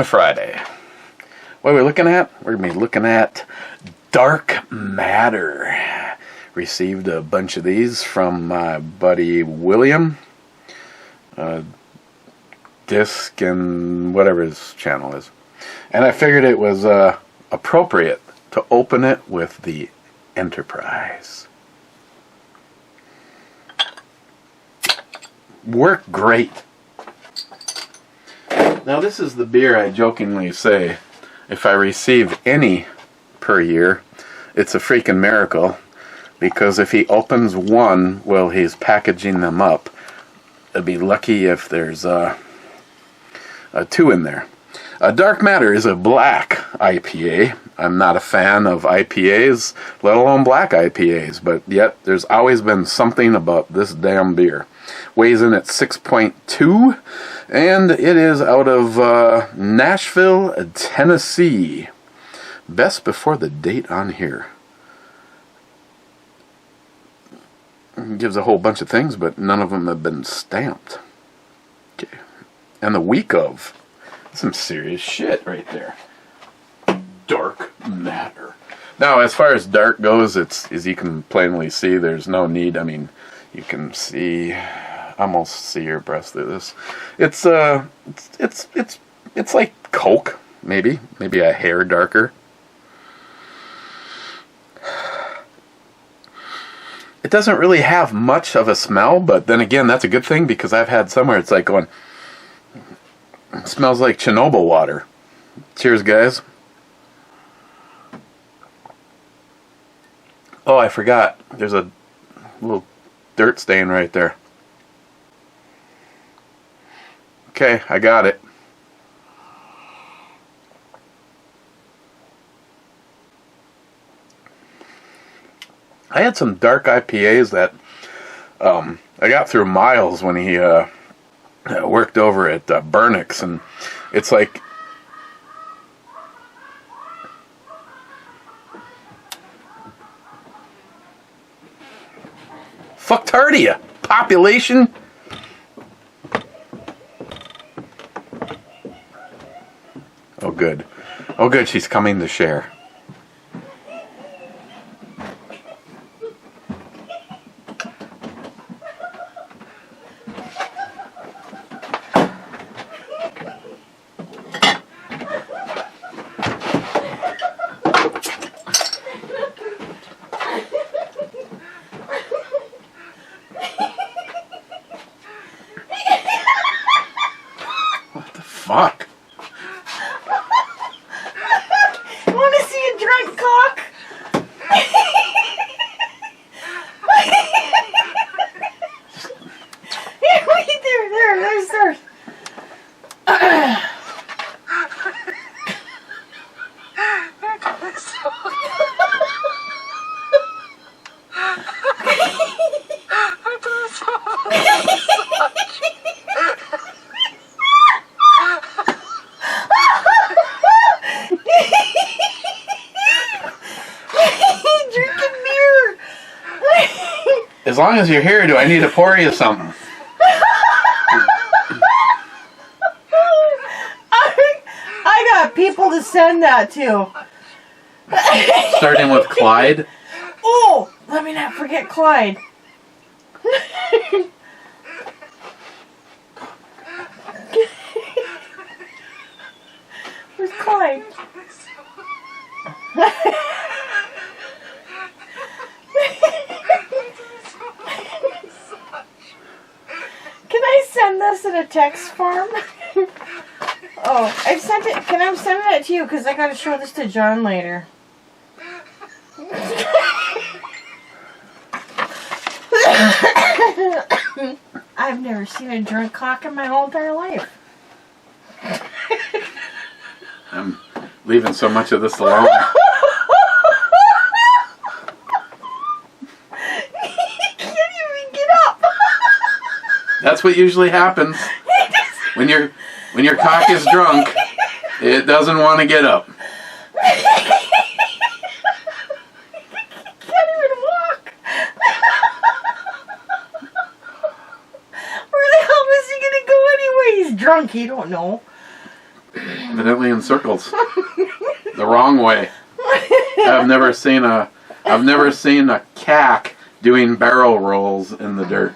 Friday. What are we looking at? We're going to be looking at dark matter. Received a bunch of these from my buddy William. Disc and whatever his channel is. And I figured it was appropriate to open it with the Enterprise. Worked great. Now this is the beer I jokingly say, if I receive any per year, it's a freaking miracle. Because if he opens one while he's packaging them up, it'd be lucky if there's two in there. Dark Matter is a black IPA. I'm not a fan of IPAs, let alone black IPAs, but yet there's always been something about this damn beer. Weighs in at 6.2, and it is out of Nashville, Tennessee. Best before the date on here. It gives a whole bunch of things, but none of them have been stamped. Okay. And the week of. Some serious shit right there. Dark matter. Now, as far as dark goes, it's, as you can plainly see, there's no need. I mean, you can see, almost see your breast through this. It's like Coke, maybe a hair darker. It doesn't really have much of a smell, but then again, that's a good thing because I've had somewhere it's like going, it smells like Chernobyl water. Cheers, guys. Oh, I forgot. There's a little dirt stain right there. Okay, I got it. I had some dark IPAs that I got through Miles when he worked over at Burnix, and it's like fucktardia population. Oh good, oh good, she's coming to share. Fuck. Want to see a drunk cock? Wait, there's. As long as you're here, do I need to pour you something? I got people to send that to. Starting with Clyde. Oh, let me not forget Clyde. Where's Clyde? Can I send this in a text form? Oh, I've sent it. Can I send it to you? Because I got to show this to John later. I've never seen a drunk cock in my whole entire life. I'm leaving so much of this alone. That's what usually happens when your cock is drunk. It doesn't want to get up. Can't even walk. Where the hell is he gonna go anyway? He's drunk. He don't know. evidently in circles. The wrong way. I've never seen a cack doing barrel rolls in the dirt.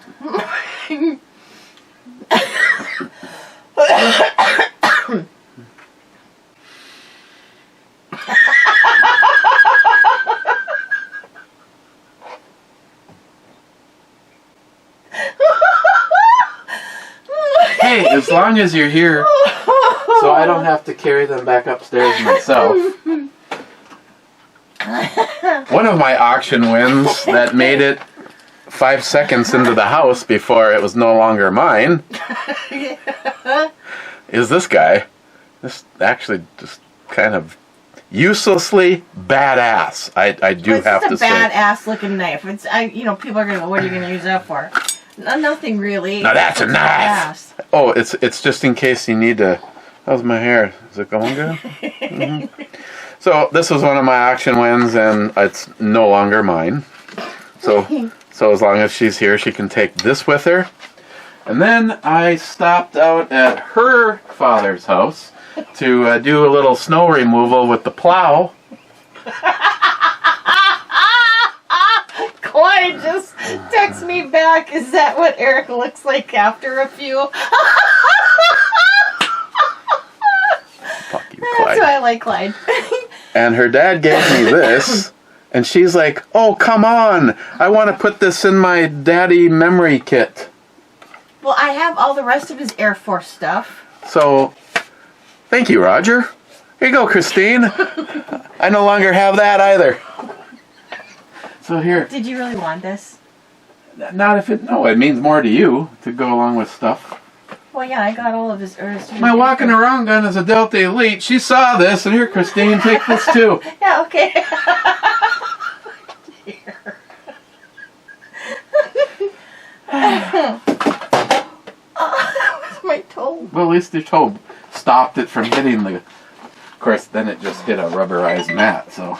Hey, as long as you're here, so I don't have to carry them back upstairs myself. One of my auction wins that made it 5 seconds into the house before it was no longer mine is this guy. This actually just kind of uselessly badass. I do have to say. It's a badass looking knife. It's people are gonna go, what are you gonna use that for? Nothing really. Now that's a knife. Oh, it's just in case you need to. How's my hair? Is it going good? Mm-hmm. So this was one of my auction wins, and it's no longer mine. So as long as she's here, she can take this with her. And then I stopped out at her father's house to do a little snow removal with the plow. Clyde just texted me back. Is that what Eric looks like after a few? Fuck you, Clyde. That's why I like Clyde. And her dad gave me this, and she's like, "Oh, come on! I want to put this in my daddy memory kit." Well, I have all the rest of his Air Force stuff. So, thank you, Roger. Here you go, Christine. I no longer have that either. So here. Did you really want this? Not if it. No, it means more to you to go along with stuff. Well, yeah, I got all of his Earth. My walking around gun is a Delta Elite. She saw this, and here, Christine, take this too. Yeah, okay. That was my toe. Well, at least your toe stopped it from hitting the. Of course, then it just hit a rubberized mat. So,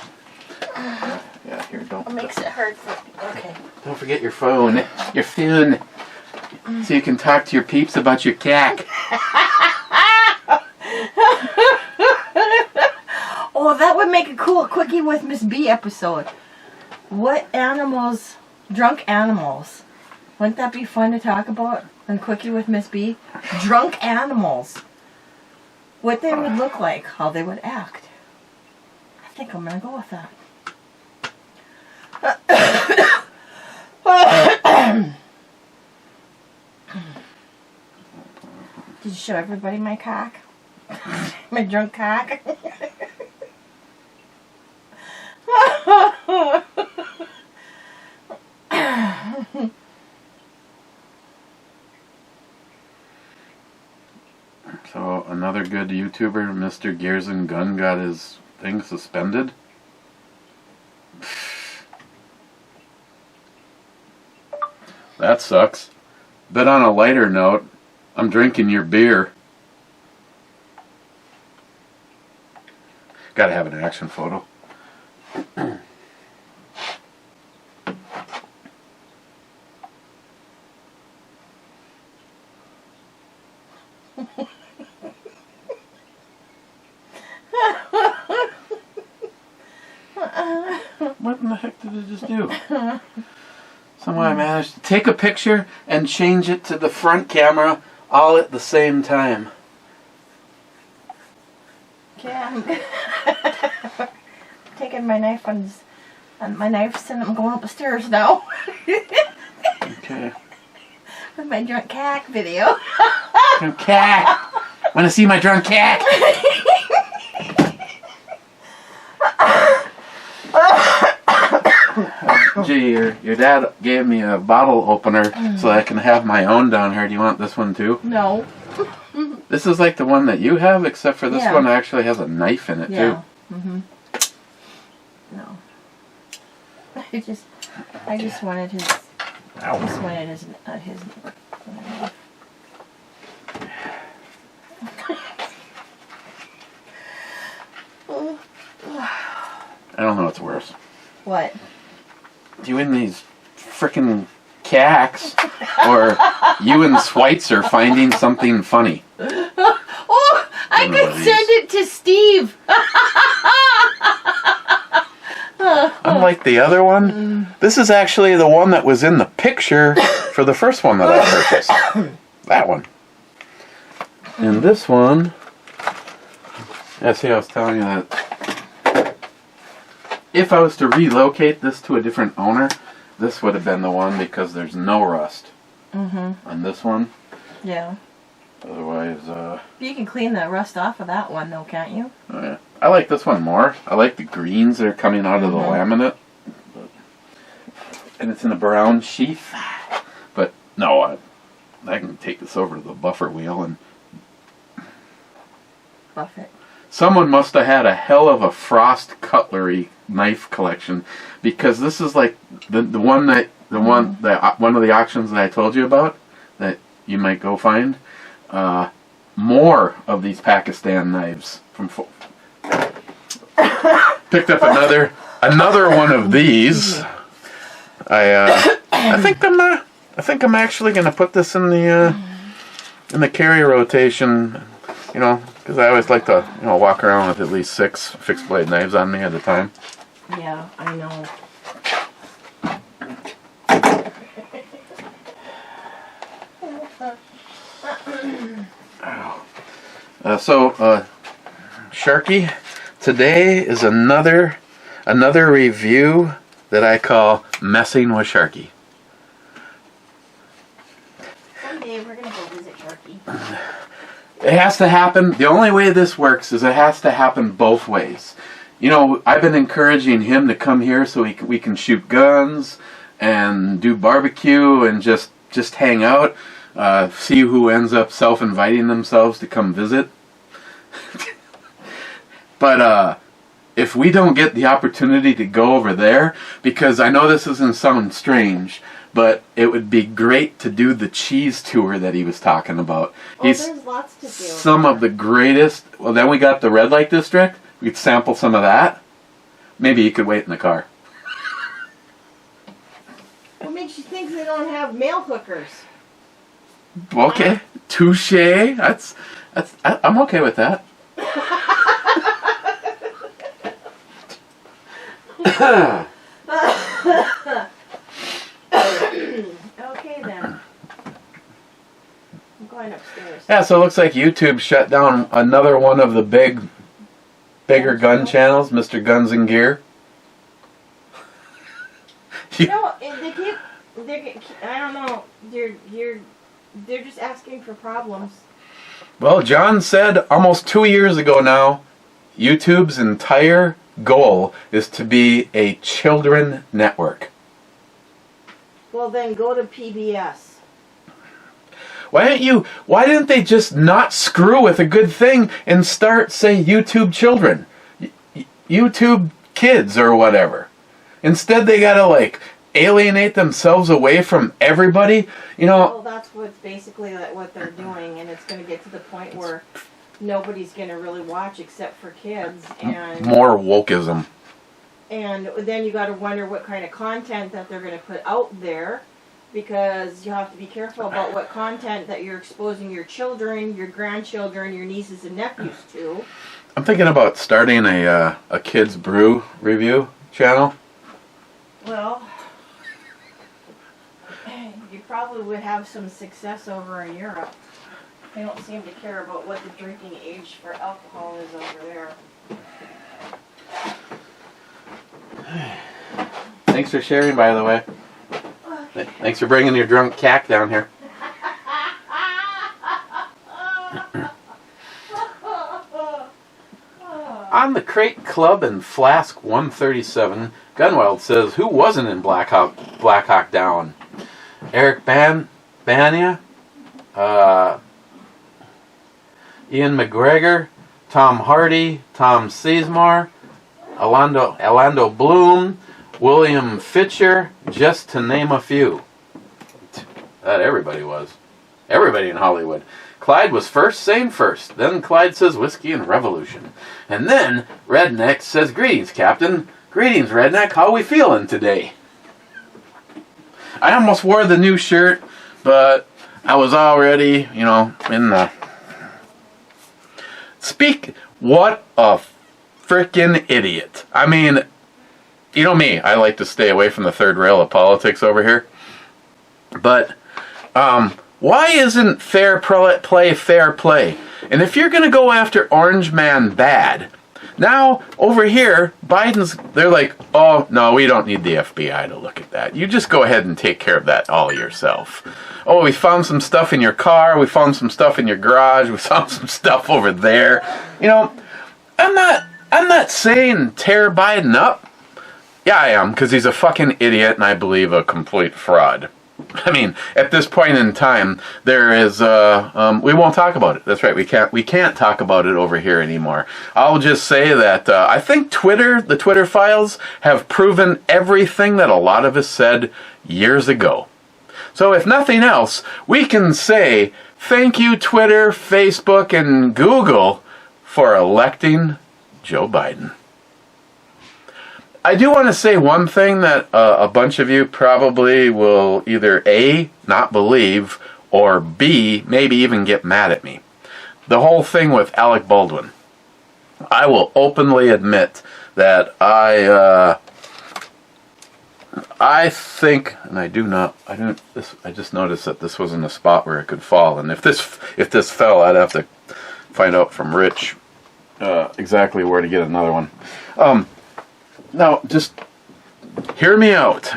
yeah, here, don't. What makes it hurt? Okay. Don't forget your phone. Your phone. So you can talk to your peeps about your cack. Oh, that would make a cool Quickie with Miss B episode. What animals, drunk animals. Wouldn't that be fun to talk about on Quickie with Miss B? Drunk animals. What they would look like, how they would act. I think I'm going to go with that. Did you show everybody my cock? My drunk cock? So, another good YouTuber, Mr. Gears and Gun, got his thing suspended. That sucks. But on a lighter note, I'm drinking your beer. Gotta have an action photo. What in the heck did it just do? Somehow I managed to take a picture and change it to the front camera all at the same time. Okay, I'm taking my knife on my knives and I'm going up the stairs now. Okay. With my drunk cack video. Drunk cack! Wanna see my drunk cack? Gee, your dad gave me a bottle opener so I can have my own down here. Do you want this one too? No. This is like the one that you have, except for this Yeah. one actually has a knife in it Yeah. too. Mm-hmm. No. I just wanted his. I just wanted his. I don't know what's worse. What? You and these frickin' cacks, or you and Schweitzer finding something funny. Oh, I I could send it to Steve. Unlike the other one, this is actually the one that was in the picture for the first one that I purchased. That one. And this one, yeah, see, I was telling you that if I was to relocate this to a different owner, this would have been the one because there's no rust on this one. Yeah. Otherwise, you can clean the rust off of that one, though, can't you? Oh yeah. I like this one more. I like the greens that are coming out of the laminate. And it's in a brown sheath. But, no, I can take this over to the buffer wheel and... Buff it. Someone must have had a hell of a Frost cutlery knife collection, because this is like one of the auctions that I told you about that you might go find. More of these Pakistan knives from. Picked up another one of these. I think I'm actually gonna put this in the carry rotation. You know, because I always like to, walk around with at least 6 fixed blade knives on me at a time. Yeah, I know. Sharky, today is another review that I call Messing with Sharky. Someday we're gonna go visit Sharky. It has to happen. The only way this works is it has to happen both ways. I've been encouraging him to come here so we can shoot guns and do barbecue and just hang out. See who ends up self-inviting themselves to come visit. But if we don't get the opportunity to go over there, because I know this doesn't sound strange, but it would be great to do the cheese tour that he was talking about. There's lots to do. Some of the greatest. Well, then we got the red light district. We could sample some of that. Maybe you could wait in the car. What makes you think they don't have mail hookers? Okay, touche. I'm okay with that. Okay then. I'm going upstairs. Yeah, so it looks like YouTube shut down another one of the bigger gun channels, Mr. Guns and Gear. No, I don't know. They're just asking for problems. Well, John said almost 2 years ago now, YouTube's entire goal is to be a children network. Well, then go to PBS. Why didn't they just not screw with a good thing and start, say, YouTube Children? YouTube Kids or whatever. Instead they gotta, alienate themselves away from everybody, Well, that's what's basically what they're doing, and it's going to get to the point where nobody's going to really watch except for kids. And more wokeism. And then you got to wonder what kind of content that they're going to put out there, because you have to be careful about what content that you're exposing your children, your grandchildren, your nieces and nephews to. I'm thinking about starting a kids brew review channel. Well, you probably would have some success over in Europe. They don't seem to care about what the drinking age for alcohol is over there. Thanks for sharing, by the way. Thanks for bringing your drunk cack down here. On the Crate Club and Flask 137, Gunwild says, who wasn't in Black Hawk Down? Eric Bania, Ian McGregor, Tom Hardy, Tom Sizemore, Orlando Bloom, William Fitcher, just to name a few. That everybody was. Everybody in Hollywood. Clyde was first, saying first. Then Clyde says whiskey and revolution. And then Redneck says, greetings, Captain. Greetings, Redneck. How we feeling today? I almost wore the new shirt, but I was already, in What a freaking idiot. I mean, you know me, I like to stay away from the third rail of politics over here. But, why isn't fair play fair play? And if you're going to go after Orange Man bad, now over here, they're like, oh, no, we don't need the FBI to look at that. You just go ahead and take care of that all yourself. Oh, we found some stuff in your car, we found some stuff in your garage, we found some stuff over there. You know, I'm not saying tear Biden up. Yeah, I am, because he's a fucking idiot and I believe a complete fraud. I mean, at this point in time, there is, we won't talk about it. That's right, we can't talk about it over here anymore. I'll just say that I think the Twitter files have proven everything that a lot of us said years ago. So if nothing else, we can say, thank you Twitter, Facebook, and Google for electing Joe Biden. I do want to say one thing that a bunch of you probably will either A, not believe, or B, maybe even get mad at me. The whole thing with Alec Baldwin. I will openly admit that I think, and I just noticed that this wasn't a spot where it could fall, and if this fell, I'd have to find out from Rich exactly where to get another one. Now, just hear me out.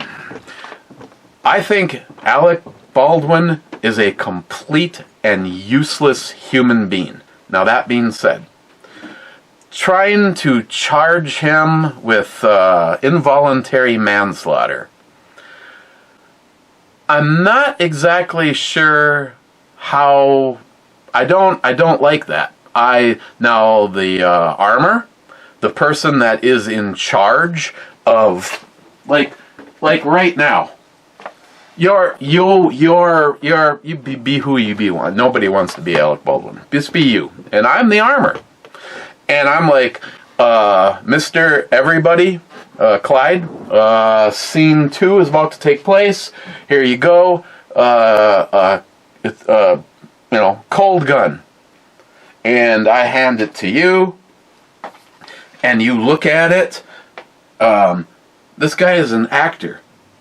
I think Alec Baldwin is a complete and useless human being. Now, that being said, trying to charge him with involuntary manslaughter, I'm not exactly sure how. I don't like that. Now the armor, the person that is in charge of, like right now, you be who you be. Nobody wants to be Alec Baldwin. Just be you, and I'm the armor, and I'm like, Mr. Everybody, Clyde, scene 2 is about to take place. Here you go. It's cold gun, and I hand it to you. And you look at it, this guy is an actor.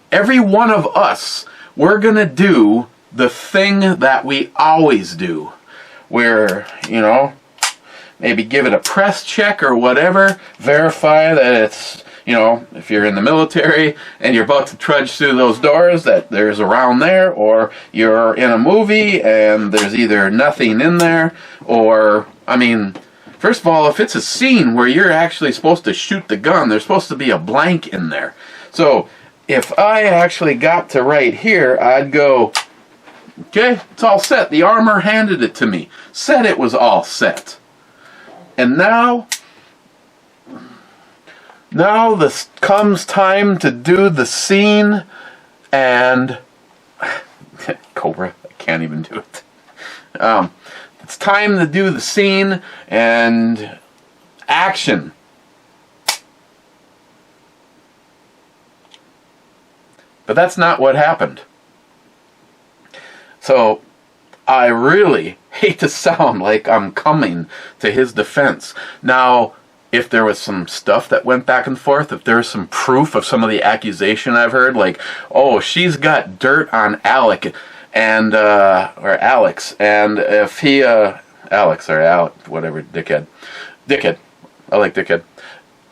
Every one of us, we're going to do the thing that we always do. Where, maybe give it a press check or whatever, verify that it's, if you're in the military and you're about to trudge through those doors, that there's around there, or you're in a movie and there's either nothing in there, or, first of all, if it's a scene where you're actually supposed to shoot the gun, there's supposed to be a blank in there. So, if I actually got to right here, I'd go, okay, it's all set. The armor handed it to me. Said it was all set. And now this comes time to do the scene, and Cobra, I can't even do it. It's time to do the scene and action. But that's not what happened. So I really hate to sound like I'm coming to his defense. Now, if there was some stuff that went back and forth, if there was some proof of some of the accusation I've heard, like, oh, she's got dirt on Alec, and or Alex, and if he Alex or Alec, whatever, dickhead, I like dickhead.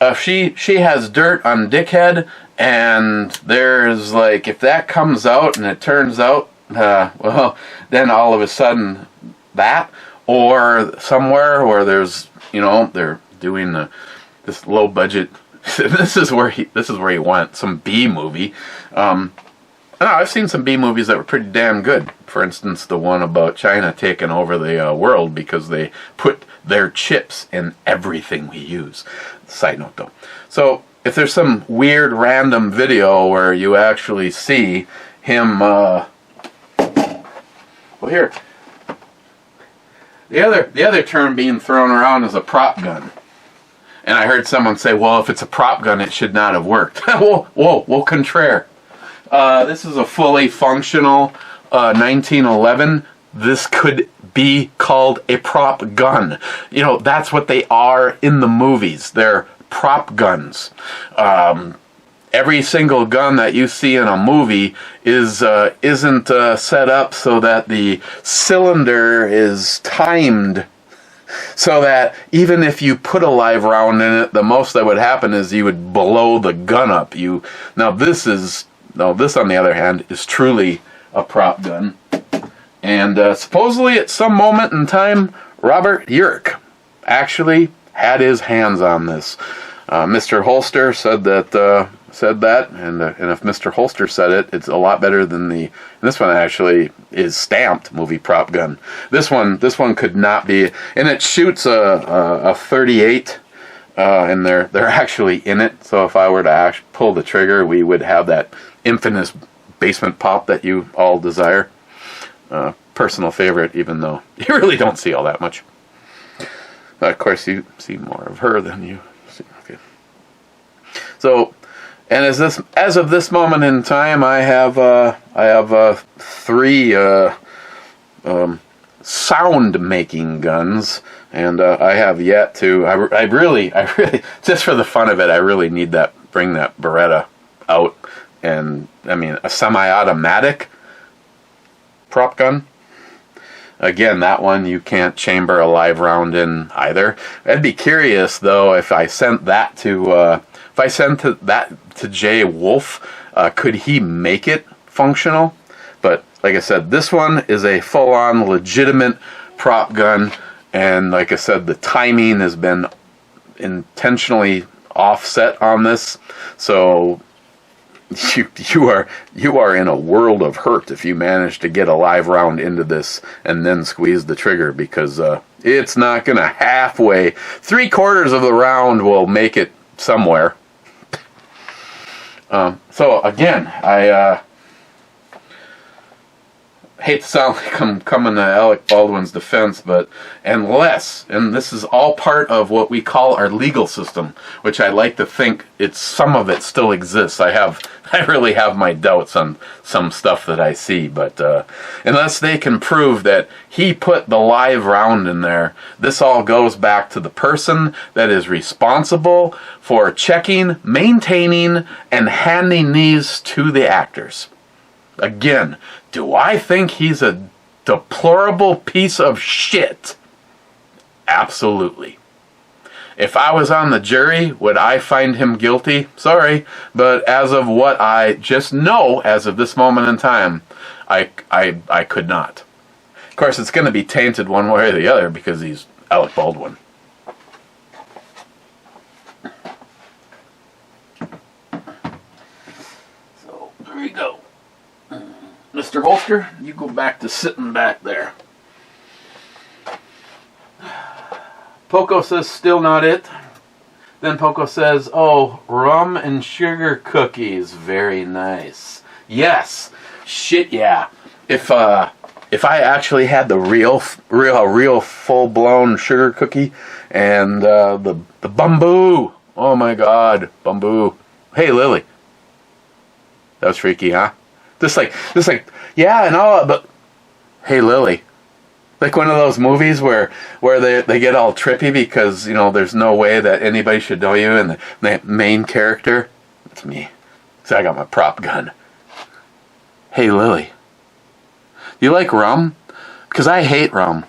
If she has dirt on dickhead, and there's like, if that comes out and it turns out, well, then all of a sudden that, or somewhere where there's, they're doing this low budget. this is where he went, some B movie. I've seen some B movies that were pretty damn good. For instance, the one about China taking over the world because they put their chips in everything we use. Side note though. So if there's some weird random video where you actually see him, well here, the other term being thrown around is a prop gun. And I heard someone say, well, if it's a prop gun, it should not have worked. whoa, contraire. This is a fully functional 1911 this could be called a prop gun. You know, that's what they are in the movies. They're prop guns. Every single gun that you see in a movie isn't set up so that the cylinder is timed so that even if you put a live round in it, the most that would happen is you would blow the gun up. This on the other hand is truly a prop gun. And supposedly at some moment in time, Robert Urich actually had his hands on this. Mr. Holster said that, and if Mr. Holster said it, it's a lot better than this one actually is stamped movie prop gun. This one could not be, and it shoots a 38, and they're actually in it. So if I were to pull the trigger, we would have that infamous basement pop that you all desire. Personal favorite, even though you really don't see all that much. Of course, you see more of her than you see. Okay. So, and as of this moment in time, I have 3 sound making guns, and I have yet to. I really, just for the fun of it, I really need bring that Beretta out, and I mean a semi-automatic prop gun. Again, that one you can't chamber a live round in either. I'd be curious though if I sent that to Jay Wolf, could he make it functional? But like I said, this one is a full-on legitimate prop gun, and like I said, the timing has been intentionally offset on this, so you are in a world of hurt if you manage to get a live round into this and then squeeze the trigger, because it's not gonna halfway. 3/4 of the round will make it somewhere. So again, I hate to sound like I'm coming to Alec Baldwin's defense, but and this is all part of what we call our legal system, which I like to think some of it still exists. I really have my doubts on some stuff that I see, but unless they can prove that he put the live round in there, this all goes back to the person that is responsible for checking, maintaining, and handing these to the actors. Again, do I think he's a deplorable piece of shit? Absolutely. If I was on the jury, would I find him guilty? Sorry, but as of what I just know, as of this moment in time, I could not. Of course, it's going to be tainted one way or the other because he's Alec Baldwin. So, there we go. Mr. Holster, you go back to sitting back there. Poco says, still not it. Then Poco says, oh, rum and sugar cookies. Very nice. Yes. Shit, yeah. If I actually had the real full-blown sugar cookie and the bamboo. Oh, my God. Bamboo. Hey, Lily. That was freaky, huh? Just like, yeah, and all, but hey, Lily. Like one of those movies where they get all trippy because, you know, there's no way that anybody should know you, and the main character, it's me. So I got my prop gun. Hey, Lily. You like rum? Because I hate rum.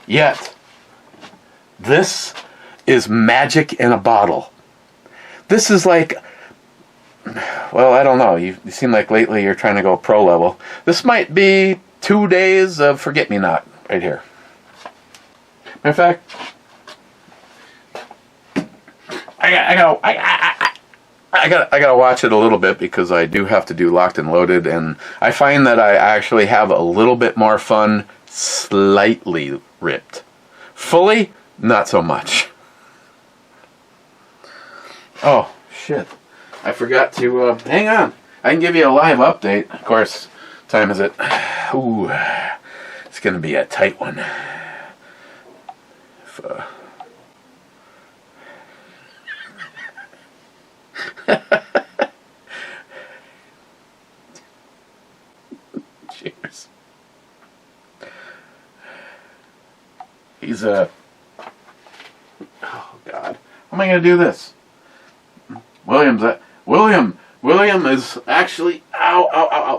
Yet, this is magic in a bottle. This is like... Well, I don't know. You seem like lately you're trying to go pro level. This might be 2 days of forget-me-not right here. Matter of fact, I gotta watch it a little bit because I do have to do Locked and Loaded, and I find that I actually have a little bit more fun slightly ripped. Fully, not so much. Oh, shit. I forgot to, hang on. I can give you a live update. Of course, time is it? Ooh, it's going to be a tight one. Cheers. He's oh God, how am I gonna do this? William is actually,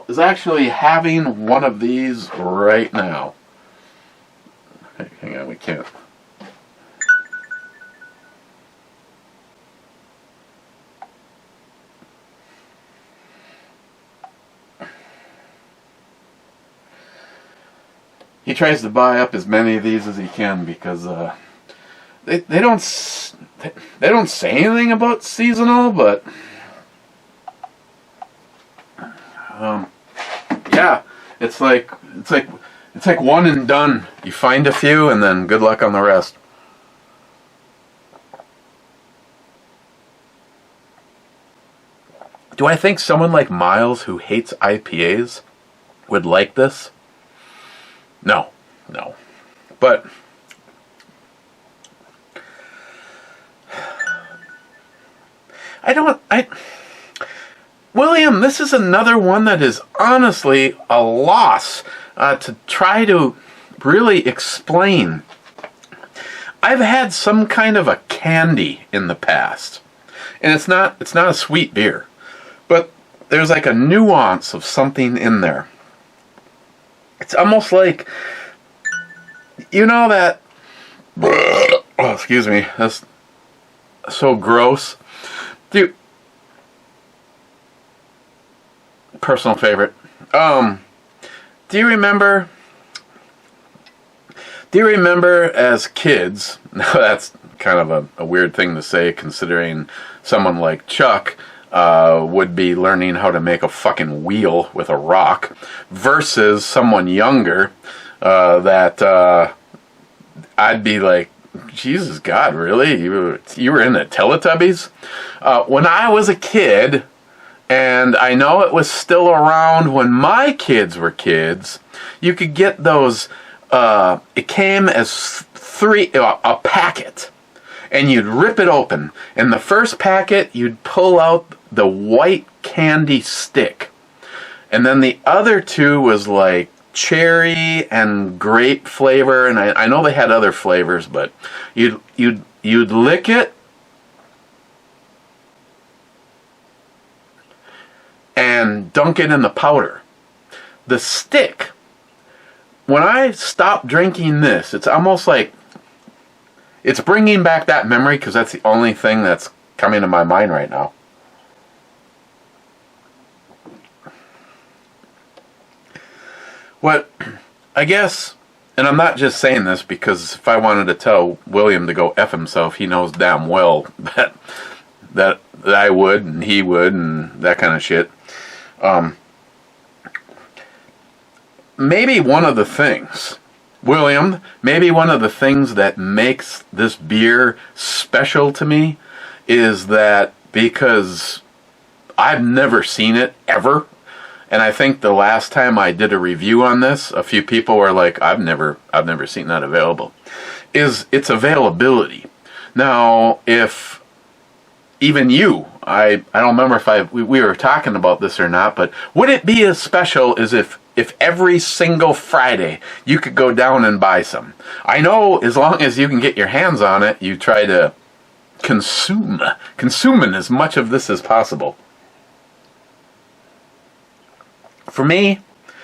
is actually having one of these right now. Hey, hang on, we can't. He tries to buy up as many of these as he can because they don't say anything about seasonal, but yeah, it's like one and done. You find a few and then good luck on the rest. Do I think someone like Miles who hates IPAs would like this? No. But William, this is another one that is honestly a loss to try to really explain. I've had some kind of a candy in the past, and it's not a sweet beer, but there's like a nuance of something in there. It's almost like, you know that, oh, excuse me, that's so gross. Dude, personal favorite. Do you remember as kids, now that's kind of a weird thing to say considering someone like Chuck would be learning how to make a fucking wheel with a rock versus someone younger that I'd be like, Jesus God, really? You were in the Teletubbies? When I was a kid, and I know it was still around when my kids were kids, you could get those, it came as a packet, and you'd rip it open. In the first packet, you'd pull out the white candy stick. And then the other two was like cherry and grape flavor, and I know they had other flavors, but you'd lick it and dunk it in the powder. The stick, when I stopped drinking this, it's almost like it's bringing back that memory because that's the only thing that's coming to my mind right now. What I guess, and I'm not just saying this because if I wanted to tell William to go F himself, he knows damn well that I would and he would and that kind of shit. Maybe one of the things, William, maybe one of the things that makes this beer special to me is that because I've never seen it ever, and I think the last time I did a review on this, a few people were like, I've never seen that available, is its availability. Now, if even you, I don't remember if we were talking about this or not, but would it be as special as if every single Friday you could go down and buy some? I know as long as you can get your hands on it, you try to consuming as much of this as possible. For me,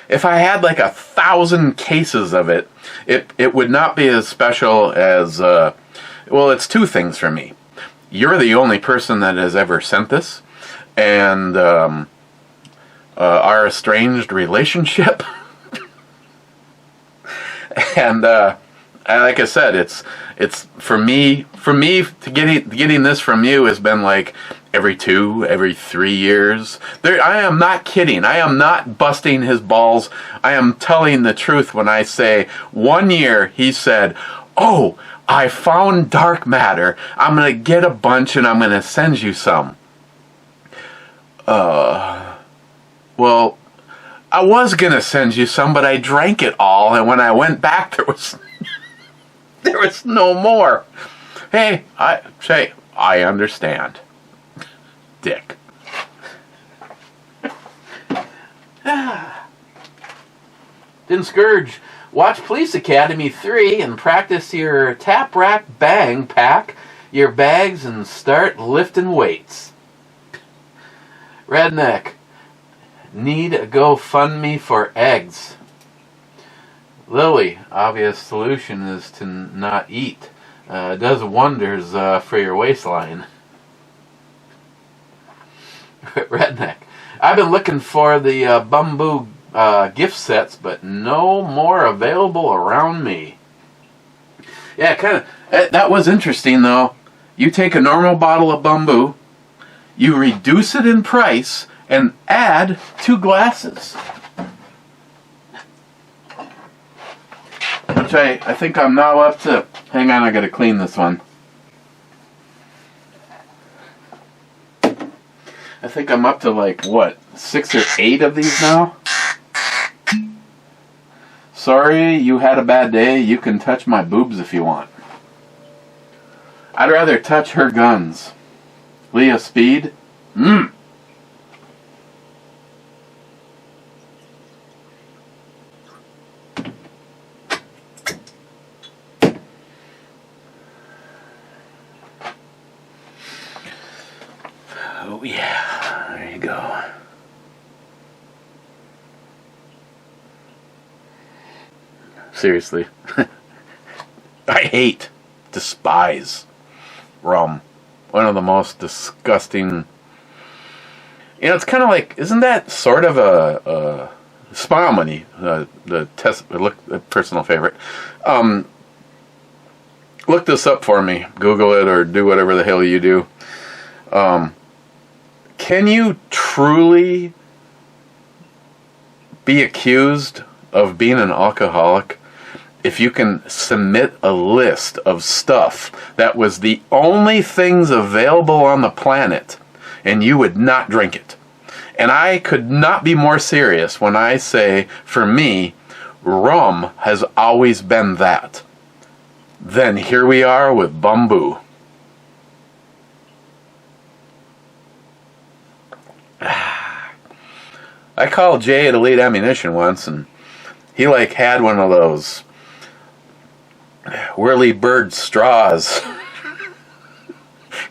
if I had like 1,000 cases of it, it would not be as special as, well, it's two things for me. You're the only person that has ever sent this, and our estranged relationship. And like I said, it's for me to getting this from you has been like every 3 years. I am not kidding. I am not busting his balls. I am telling the truth when I say 1 year he said, "Oh, I found dark matter. I'm going to get a bunch and I'm going to send you some." Well, I was going to send you some, but I drank it all, and when I went back, there was no more. Hey, I understand. Dick. Didn't scourge. Watch Police Academy 3 and practice your tap rack bang, pack your bags and start lifting weights. Redneck, need a GoFundMe for eggs. Lily, obvious solution is to not eat. Does wonders for your waistline. Redneck, I've been looking for the bamboo gift sets, but no more available around me. Yeah, kind of. That was interesting, though. You take a normal bottle of bamboo, you reduce it in price, and add 2 glasses. Which I think I'm now up to. Hang on, I gotta clean this one. I think I'm up to like, what, 6 or 8 of these now? Sorry, you had a bad day. You can touch my boobs if you want. I'd rather touch her guns. Leah Speed? Oh yeah, there you go. Seriously. I despise rum. One of the most disgusting. You know, it's kind of like, isn't that sort of a Smile Money, the personal favorite. Look this up for me. Google it or do whatever the hell you do. Can you truly be accused of being an alcoholic if you can submit a list of stuff that was the only things available on the planet and you would not drink it? And I could not be more serious when I say, for me, rum has always been that. Then here we are with bamboo. I called Jay at Elite Ammunition once, and he had one of those whirly bird straws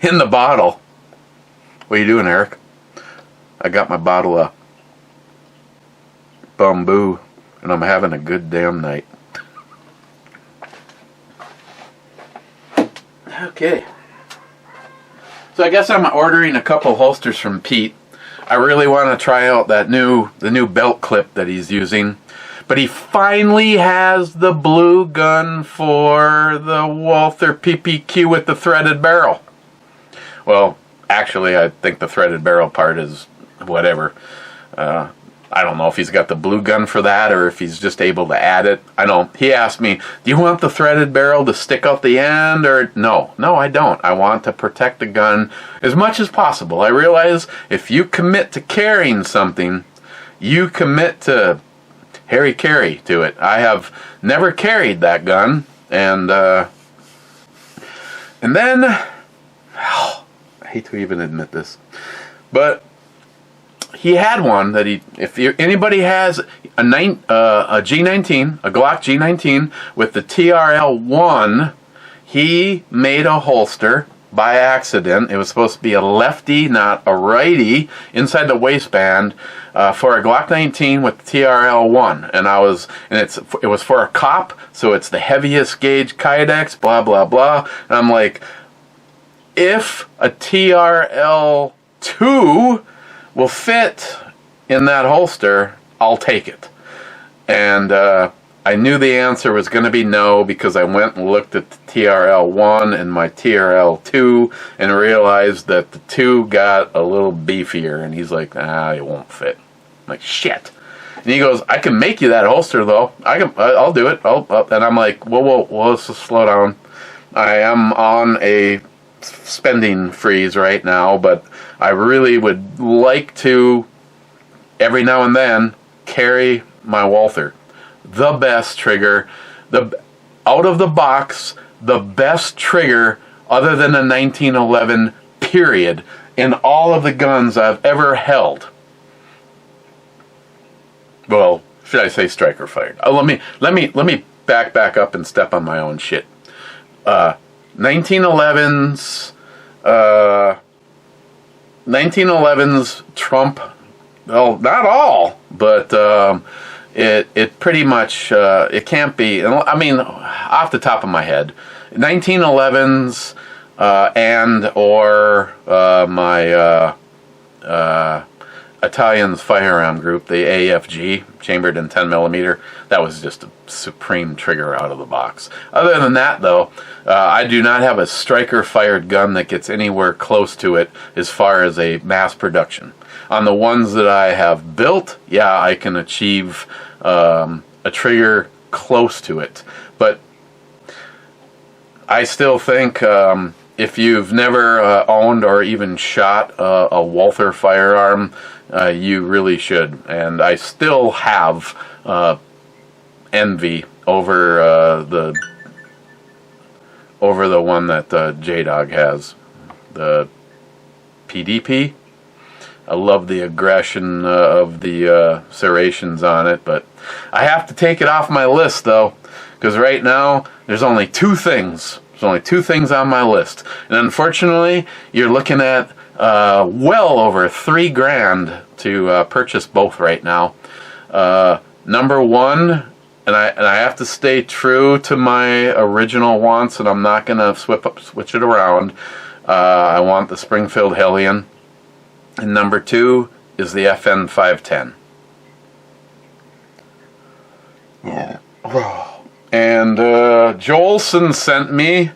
in the bottle. What are you doing, Eric? I got my bottle of bamboo, and I'm having a good damn night. Okay. So I guess I'm ordering a couple holsters from Pete. I really want to try out the new belt clip that he's using. But he finally has the blue gun for the Walther PPQ with the threaded barrel. Well, actually, I think the threaded barrel part is whatever. I don't know if he's got the blue gun for that or if he's just able to add it. I know. He asked me, do you want the threaded barrel to stick out the end? Or no, I don't. I want to protect the gun as much as possible. I realize if you commit to carrying something, you commit to Harry Carry to it. I have never carried that gun, and then, I hate to even admit this, but he had one that anybody has a G19, a Glock G19 with the TRL-1, he made a holster by accident. It was supposed to be a lefty, not a righty, inside the waistband for a Glock 19 with the TRL-1, and it was for a cop, so it's the heaviest gauge Kydex, blah blah blah. And I'm like, if a TRL-2 will fit in that holster, I'll take it. And I knew the answer was going to be no, because I went and looked at the TRL-1 and my TRL-2 and realized that the 2 got a little beefier. And he's like, it won't fit. I'm like, shit. And he goes, I can make you that holster though. I'll do it. And I'm like, whoa, let's just slow down. I am on a spending freeze right now, but I really would like to, every now and then, carry my Walther. The best trigger, out of the box, the best trigger other than a 1911, period, in all of the guns I've ever held. Well, should I say striker fired? Oh, let me back up and step on my own shit. 1911's 1911's Trump. Well, not all, but it pretty much it can't be. I mean, off the top of my head, 1911's and or my Italian's firearm group, the AFG, chambered in 10mm. That was just a supreme trigger out of the box. Other than that, though, I do not have a striker-fired gun that gets anywhere close to it as far as a mass production. On the ones that I have built, yeah, I can achieve a trigger close to it. But I still think if you've never owned or even shot a Walther firearm, you really should. And I still have envy over the one that J-Dog has, the PDP. I love the aggression of the serrations on it, but I have to take it off my list, though, because right now there's only two things. There's only two things on my list, and unfortunately, you're looking at well over $3,000 to purchase both right now. Number one, and I have to stay true to my original wants, and I'm not gonna switch it around. I want the Springfield Hellion. And number two is the FN 510. And Jolson sent me,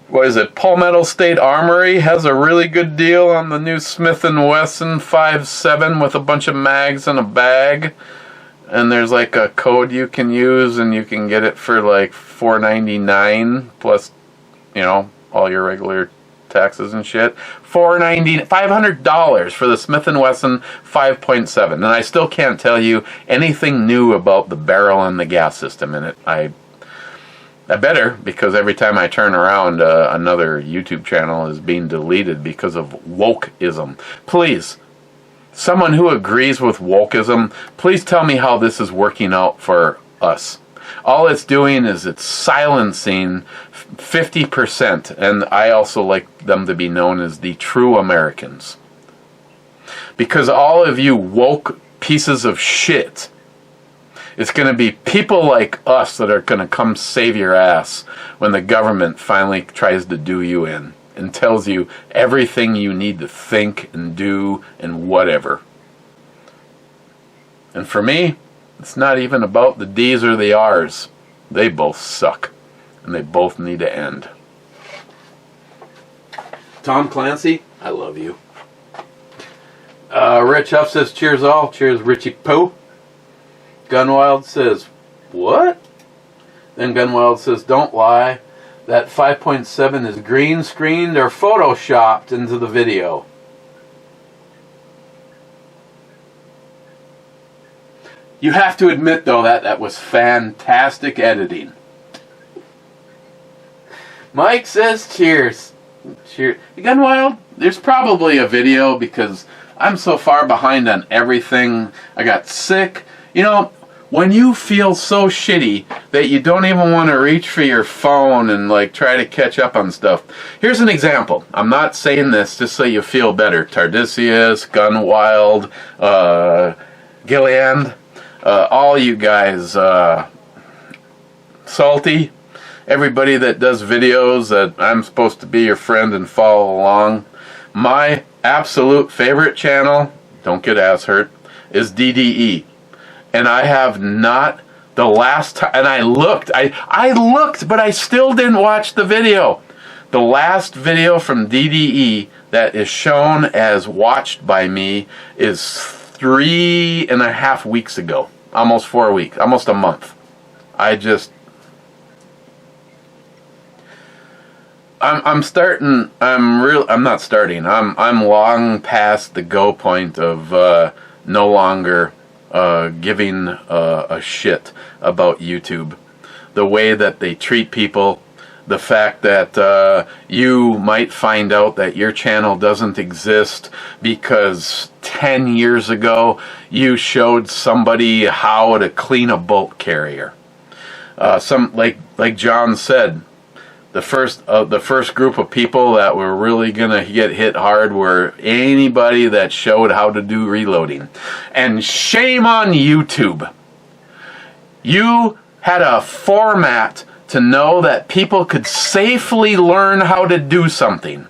what is it, Palmetto State Armory has a really good deal on the new Smith & Wesson 5.7 with a bunch of mags in a bag. And there's like a code you can use, and you can get it for like $4.99 plus, you know, all your regular taxes and shit. $500 for the Smith & Wesson 5.7, and I still can't tell you anything new about the barrel and the gas system in it. I better, because every time I turn around, another YouTube channel is being deleted because of wokeism. Please, someone who agrees with wokeism, please tell me how this is working out for us. All it's doing is it's silencing 50%, and I also like them to be known as the true Americans. Because all of you woke pieces of shit, it's going to be people like us that are going to come save your ass when the government finally tries to do you in and tells you everything you need to think and do and whatever. And for me, it's not even about the D's or the R's. They both suck. And they both need to end. Tom Clancy, I love you. Rich Huff says, cheers all. Cheers, Richie Poe. Gunwild says, what? Then Gunwild says, don't lie. That 5.7 is green screened or photoshopped into the video. You have to admit, though, that was fantastic editing. Mike says, cheers. Cheers. Gunwild, there's probably a video because I'm so far behind on everything. I got sick. You know, when you feel so shitty that you don't even want to reach for your phone and like try to catch up on stuff. Here's an example. I'm not saying this just so you feel better. Tardisius, Gunwild, Gilliand, all you guys, Salty, everybody that does videos that I'm supposed to be your friend and follow along. My absolute favorite channel, don't get ass hurt, is DDE. And I have not, the last time, and I looked, but I still didn't watch the video. The last video from DDE that is shown as watched by me is 3.5 weeks ago. Almost 4 weeks, almost a month. I'm long past the go point of no longer giving a shit about YouTube. The way that they treat people, the fact that you might find out that your channel doesn't exist because 10 years ago, you showed somebody how to clean a bolt carrier. Like John said, the first group of people that were really gonna get hit hard were anybody that showed how to do reloading. And shame on YouTube. You had a format to know that people could safely learn how to do something.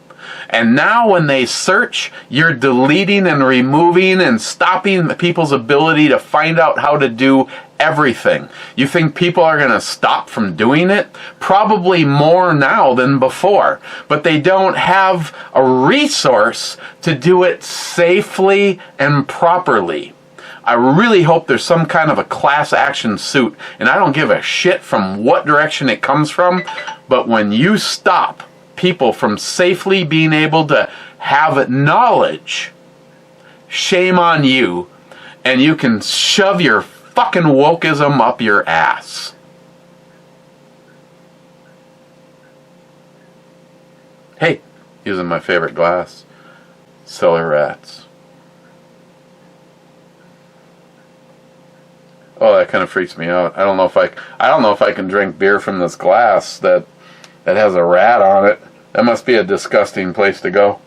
And now when they search, you're deleting and removing and stopping people's ability to find out how to do everything. You think people are going to stop from doing it? Probably more now than before. But they don't have a resource to do it safely and properly. I really hope there's some kind of a class action suit, and I don't give a shit from what direction it comes from, but when you stop people from safely being able to have knowledge, shame on you, and you can shove your fucking wokeism up your ass. Hey, using my favorite glass, cellar rats. Oh, that kind of freaks me out. I don't know if I can drink beer from this glass that has a rat on it. That must be a disgusting place to go.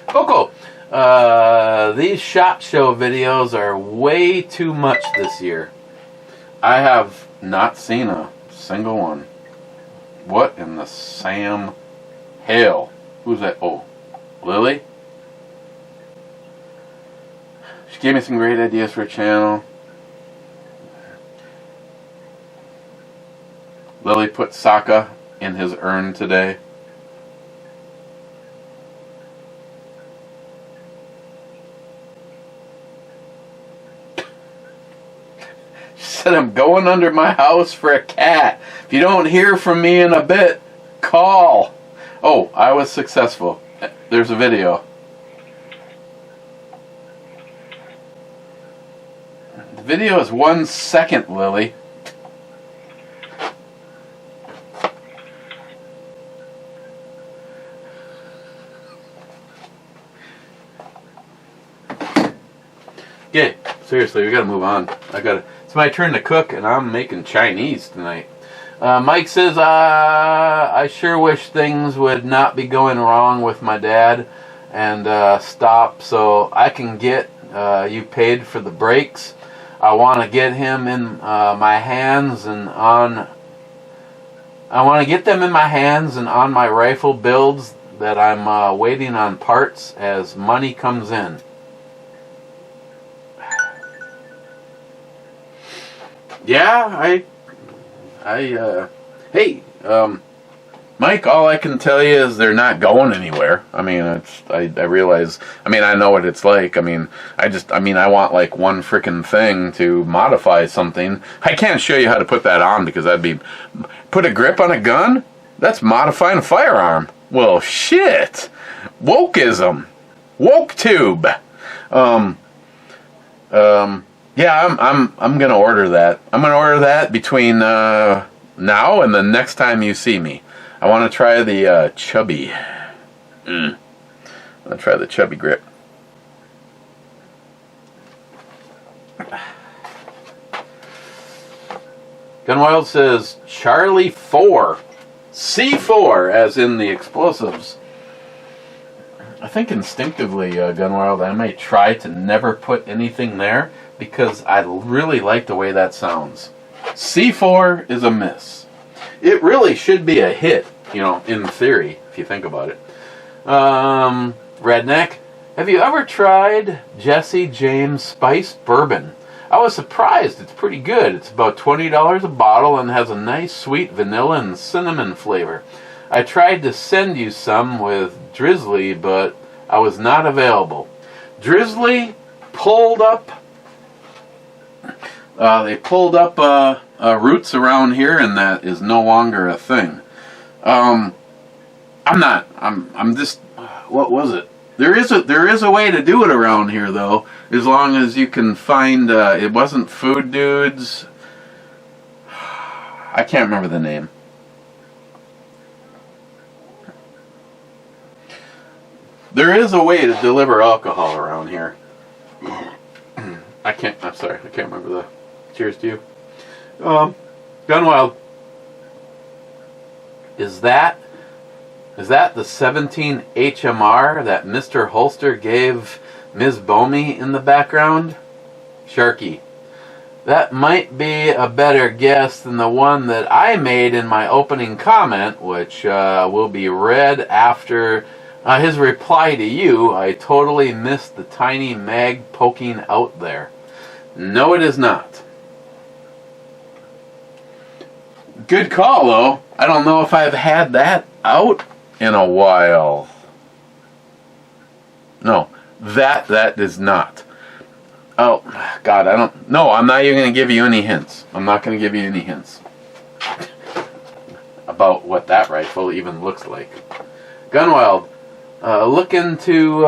Coco, these SHOT Show videos are way too much this year. I have not seen a single one. What in the Sam hell? Who's that? Oh, Lily? She gave me some great ideas for a channel. Lily put Sokka in his urn today. She said, I'm going under my house for a cat. If you don't hear from me in a bit, call. Oh, I was successful. There's a video. The video is 1 second, Lily. Okay, seriously, we gotta move on. It's my turn to cook, and I'm making Chinese tonight. Mike says, I sure wish things would not be going wrong with my dad and stop so I can get you paid for the brakes. I want to get him in my hands and on. I want to get them in my hands and on my rifle builds that I'm waiting on parts as money comes in. Yeah, hey, Mike, all I can tell you is they're not going anywhere. I mean, I realize, I mean, I know what it's like. I mean, I want like one frickin' thing to modify something. I can't show you how to put that on because put a grip on a gun? That's modifying a firearm. Well, shit. Wokeism. Woke tube. Yeah, I'm gonna order that. I'm gonna order that between now and the next time you see me. I want to try the chubby. I'm gonna try the chubby grip. Gunwild says Charlie 4, C4, as in the explosives. I think instinctively, Gunwild, I may try to never put anything there, because I really like the way that sounds. C4 is a miss. It really should be a hit, you know, in theory, if you think about it. Redneck, have you ever tried Jesse James Spiced Bourbon? I was surprised. It's pretty good. It's about $20 a bottle and has a nice sweet vanilla and cinnamon flavor. I tried to send you some with Drizzly, but I was not available. Drizzly pulled up they pulled up roots around here, and that is no longer a thing. I'm just, what was it? There is a way to do it around here, though, as long as you can find, it wasn't Food Dudes. I can't remember the name. There is a way to deliver alcohol around here. I'm sorry, I can't remember the. Cheers to you. Gunwild. Is that the 17 HMR that Mr. Holster gave Ms. Bomey in the background? Sharky. That might be a better guess than the one that I made in my opening comment, which will be read after his reply to you. I totally missed the tiny mag poking out there. No, it is not. Good call, though. I don't know if I've had that out in a while. No, that is not. Oh, God, I'm not even going to give you any hints. I'm not going to give you any hints about what that rifle even looks like. Gunwild, look into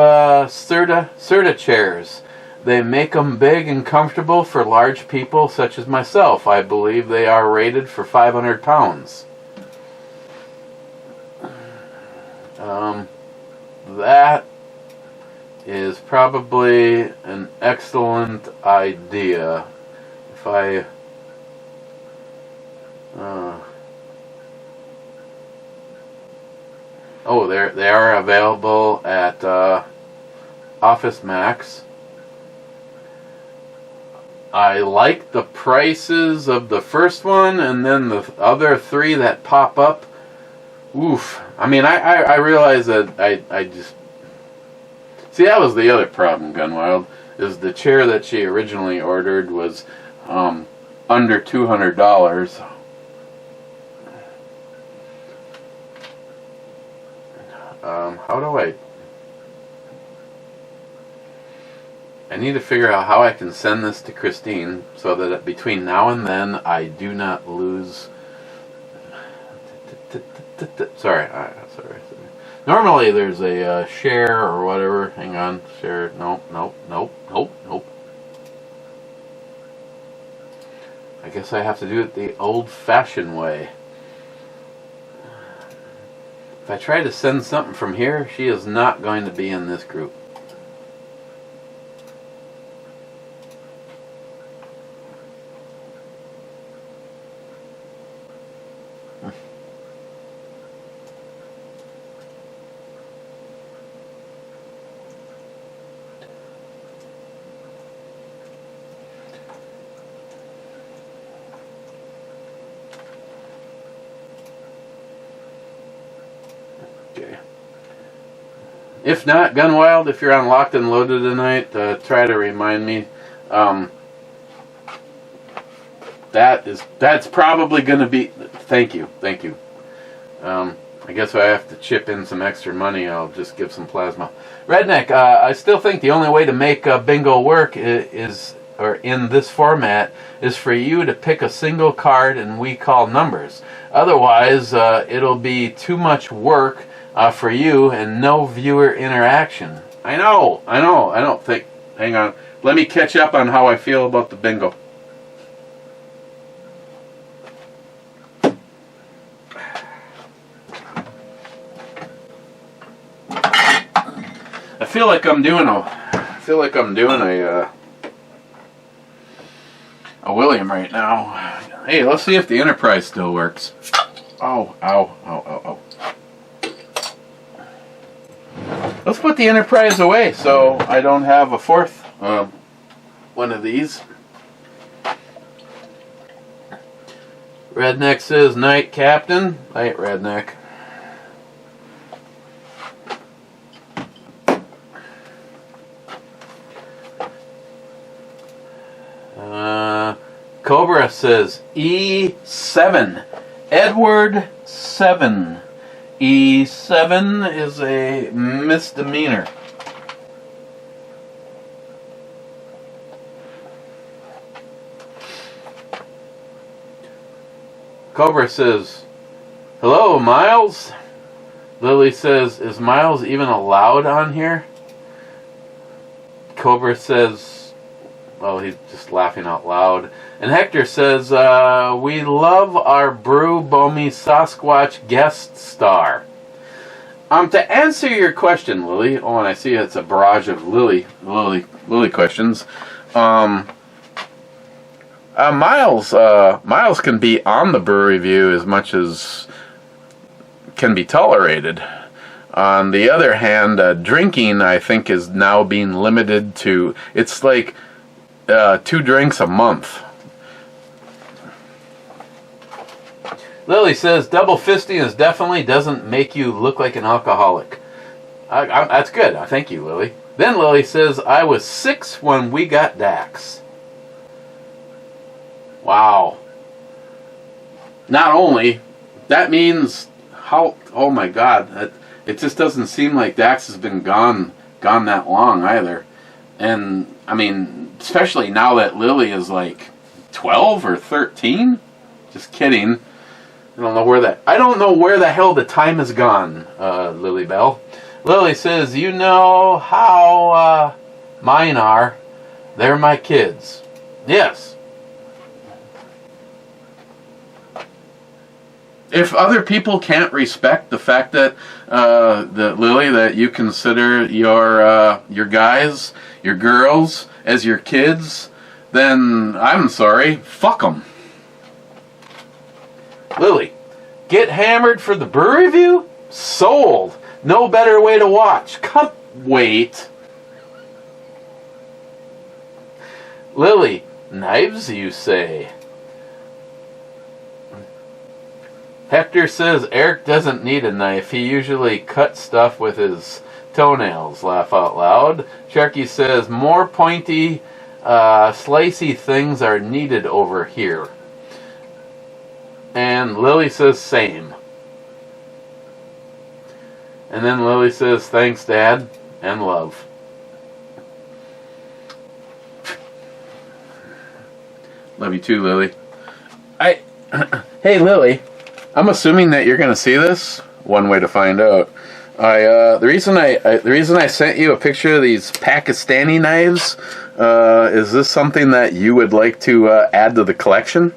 Serta chairs. They make them big and comfortable for large people such as myself. I believe they are rated for 500 pounds. That is probably an excellent idea. If I they are available at Office Max. I like the prices of the first one, and then the other three that pop up. Oof. I mean, I realize that I just... See, that was the other problem, Gunwild, is the chair that she originally ordered was under $200. How do I need to figure out how I can send this to Christine so that between now and then I do not lose... Sorry. Normally there's a share or whatever. Hang on. Share. Nope. I guess I have to do it the old-fashioned way. If I try to send something from here, she is not going to be in this group. If not, Gunwild, if you're on Locked and Loaded tonight, try to remind me. That's probably going to be... Thank you. I guess if I have to chip in some extra money, I'll just give some plasma. Redneck, I still think the only way to make bingo work or in this format, is for you to pick a single card and we call numbers. Otherwise, it'll be too much work for you and no viewer interaction. I know. I don't think... Hang on. Let me catch up on how I feel about the bingo. I feel like I'm doing a William right now. Hey, let's see if the Enterprise still works. Ow. Let's put the Enterprise away so I don't have a fourth one of these. Redneck says, night, Captain. Night, Redneck. Cobra says, E7. Edward 7. E7 is a misdemeanor. Cobra says, hello, Miles. Lily says, is Miles even allowed on here? Cobra says, Oh, he's just laughing out loud. And Hector says, we love our Brew Bomi Sasquatch guest star. To answer your question, Lily. Oh, and I see it's a barrage of Lily questions. Miles can be on the brew review as much as can be tolerated. On the other hand, drinking, I think, is now being limited to, it's like 2 drinks a month. Lily says, double fisting is definitely doesn't make you look like an alcoholic. That's good. Thank you, Lily. Then Lily says, I was 6 when we got Dax. Wow. Not only, that means how, oh my God, it just doesn't seem like Dax has been gone that long either. And, I mean, especially now that Lily is like 12 or 13. Just kidding. I don't know where the hell the time has gone, Lily Bell. Lily says, you know how mine are. They're my kids. Yes. If other people can't respect the fact that Lily, that you consider your guys, your girls as your kids, then I'm sorry. Fuck them. Lily, get hammered for the brew review? Sold. No better way to watch. Wait. Lily, knives, you say? Hector says Eric doesn't need a knife. He usually cuts stuff with his toenails. Laugh out loud. Sharky says more pointy, slicey things are needed over here. And Lily says same. And then Lily says thanks, Dad, and love. Love you too, Lily. Hey, Lily. I'm assuming that you're going to see this. One way to find out. The reason I sent you a picture of these Pakistani knives, is this something that you would like to add to the collection?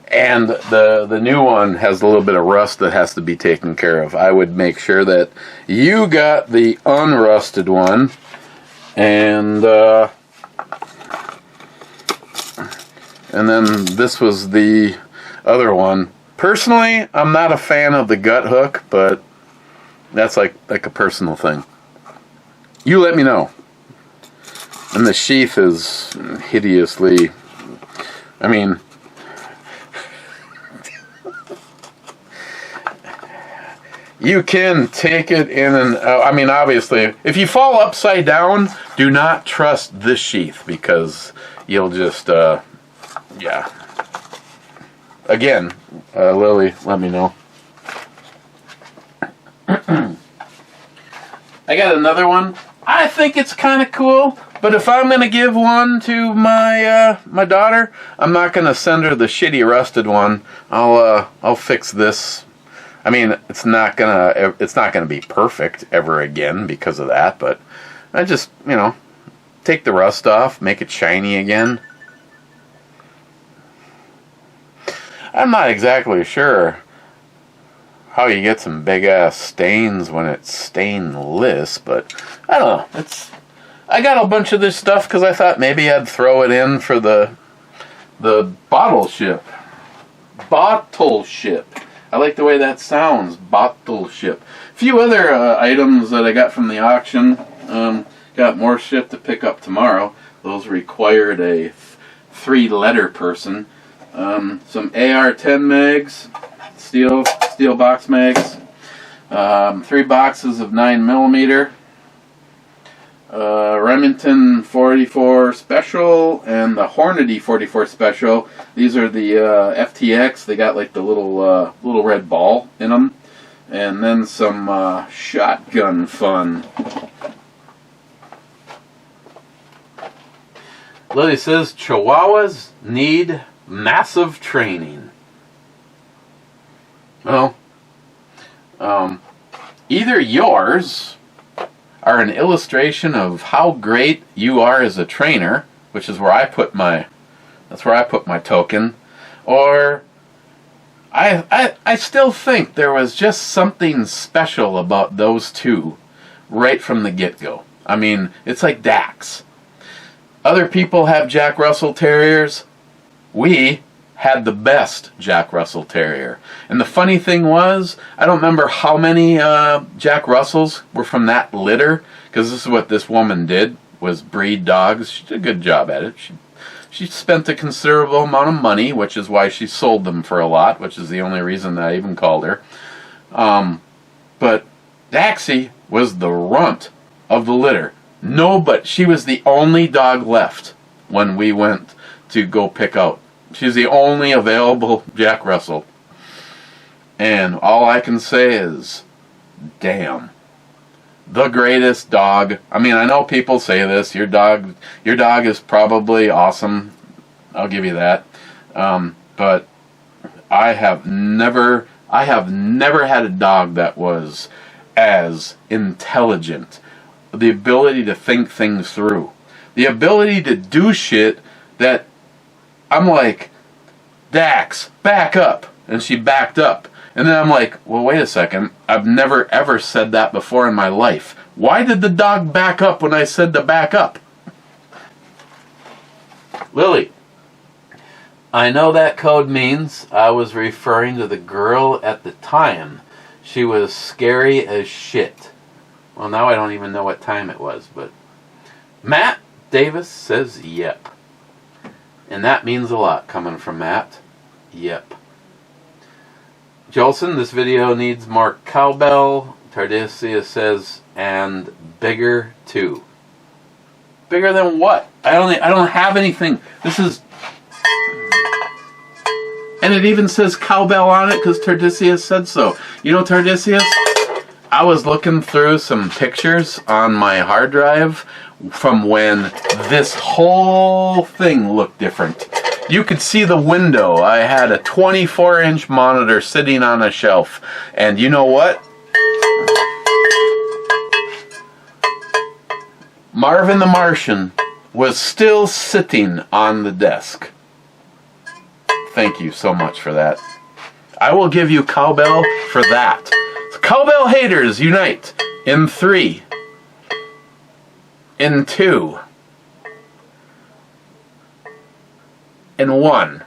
And the new one has a little bit of rust that has to be taken care of. I would make sure that you got the unrusted one, and then this was the other one. Personally, I'm not a fan of the gut hook, but that's like a personal thing. You let me know. And the sheath is hideously, I mean, you can take it in and I mean, obviously, if you fall upside down, do not trust this sheath because you'll just, yeah. Again, Lily, let me know. I got another one. I think it's kind of cool, but if I'm gonna give one to my my daughter, I'm not gonna send her the shitty rusted one. I'll fix this. I mean, it's not gonna be perfect ever again because of that, but I just, take the rust off, make it shiny again. I'm not exactly sure how you get some big ass stains when it's stainless, but I don't know. I got a bunch of this stuff because I thought maybe I'd throw it in for the bottle ship. Bottle ship. I like the way that sounds. Bottle ship. A few other items that I got from the auction. Got more shit to pick up tomorrow. Those required a 3-letter person. Some AR-10 mags, steel box mags, 3 boxes of 9mm, Remington 44 Special and the Hornady 44 Special. These are the FTX. They got like the little red ball in them, and then some shotgun fun. Lily says Chihuahuas need massive training. Well, either yours, are an illustration of how great you are as a trainer, which is where I put my token, or I still think there was just something special about those two right from the get-go. I mean, it's like Dax. Other people have Jack Russell Terriers. We had the best Jack Russell Terrier. And the funny thing was, I don't remember how many Jack Russells were from that litter, because this is what this woman did, was breed dogs. She did a good job at it. She spent a considerable amount of money, which is why she sold them for a lot, which is the only reason that I even called her. But Daxie was the runt of the litter. No, but she was the only dog left when we went to go pick out. She's the only available Jack Russell. And all I can say is, damn. The greatest dog. I mean, I know people say this, your dog is probably awesome. I'll give you that. But I have never had a dog that was as intelligent. The ability to think things through. The ability to do shit that I'm like, Dax, back up. And she backed up. And then I'm like, well, wait a second. I've never ever said that before in my life. Why did the dog back up when I said to back up? Lily, I know that code means I was referring to the girl at the time. She was scary as shit. Well, now I don't even know what time it was, but Matt Davis says yep. And that means a lot coming from Matt. Yep. Jolson, this video needs more cowbell. Tardicia says, and bigger too. Bigger than what? I don't have anything. This is, and it even says cowbell on it because Tardicia said so. You know, Tardicia, I was looking through some pictures on my hard drive from when this whole thing looked different. You could see the window. I had a 24-inch monitor sitting on a shelf. And you know what? Marvin the Martian was still sitting on the desk. Thank you so much for that. I will give you cowbell for that. Cowbell haters unite in 3, in 2, in 1.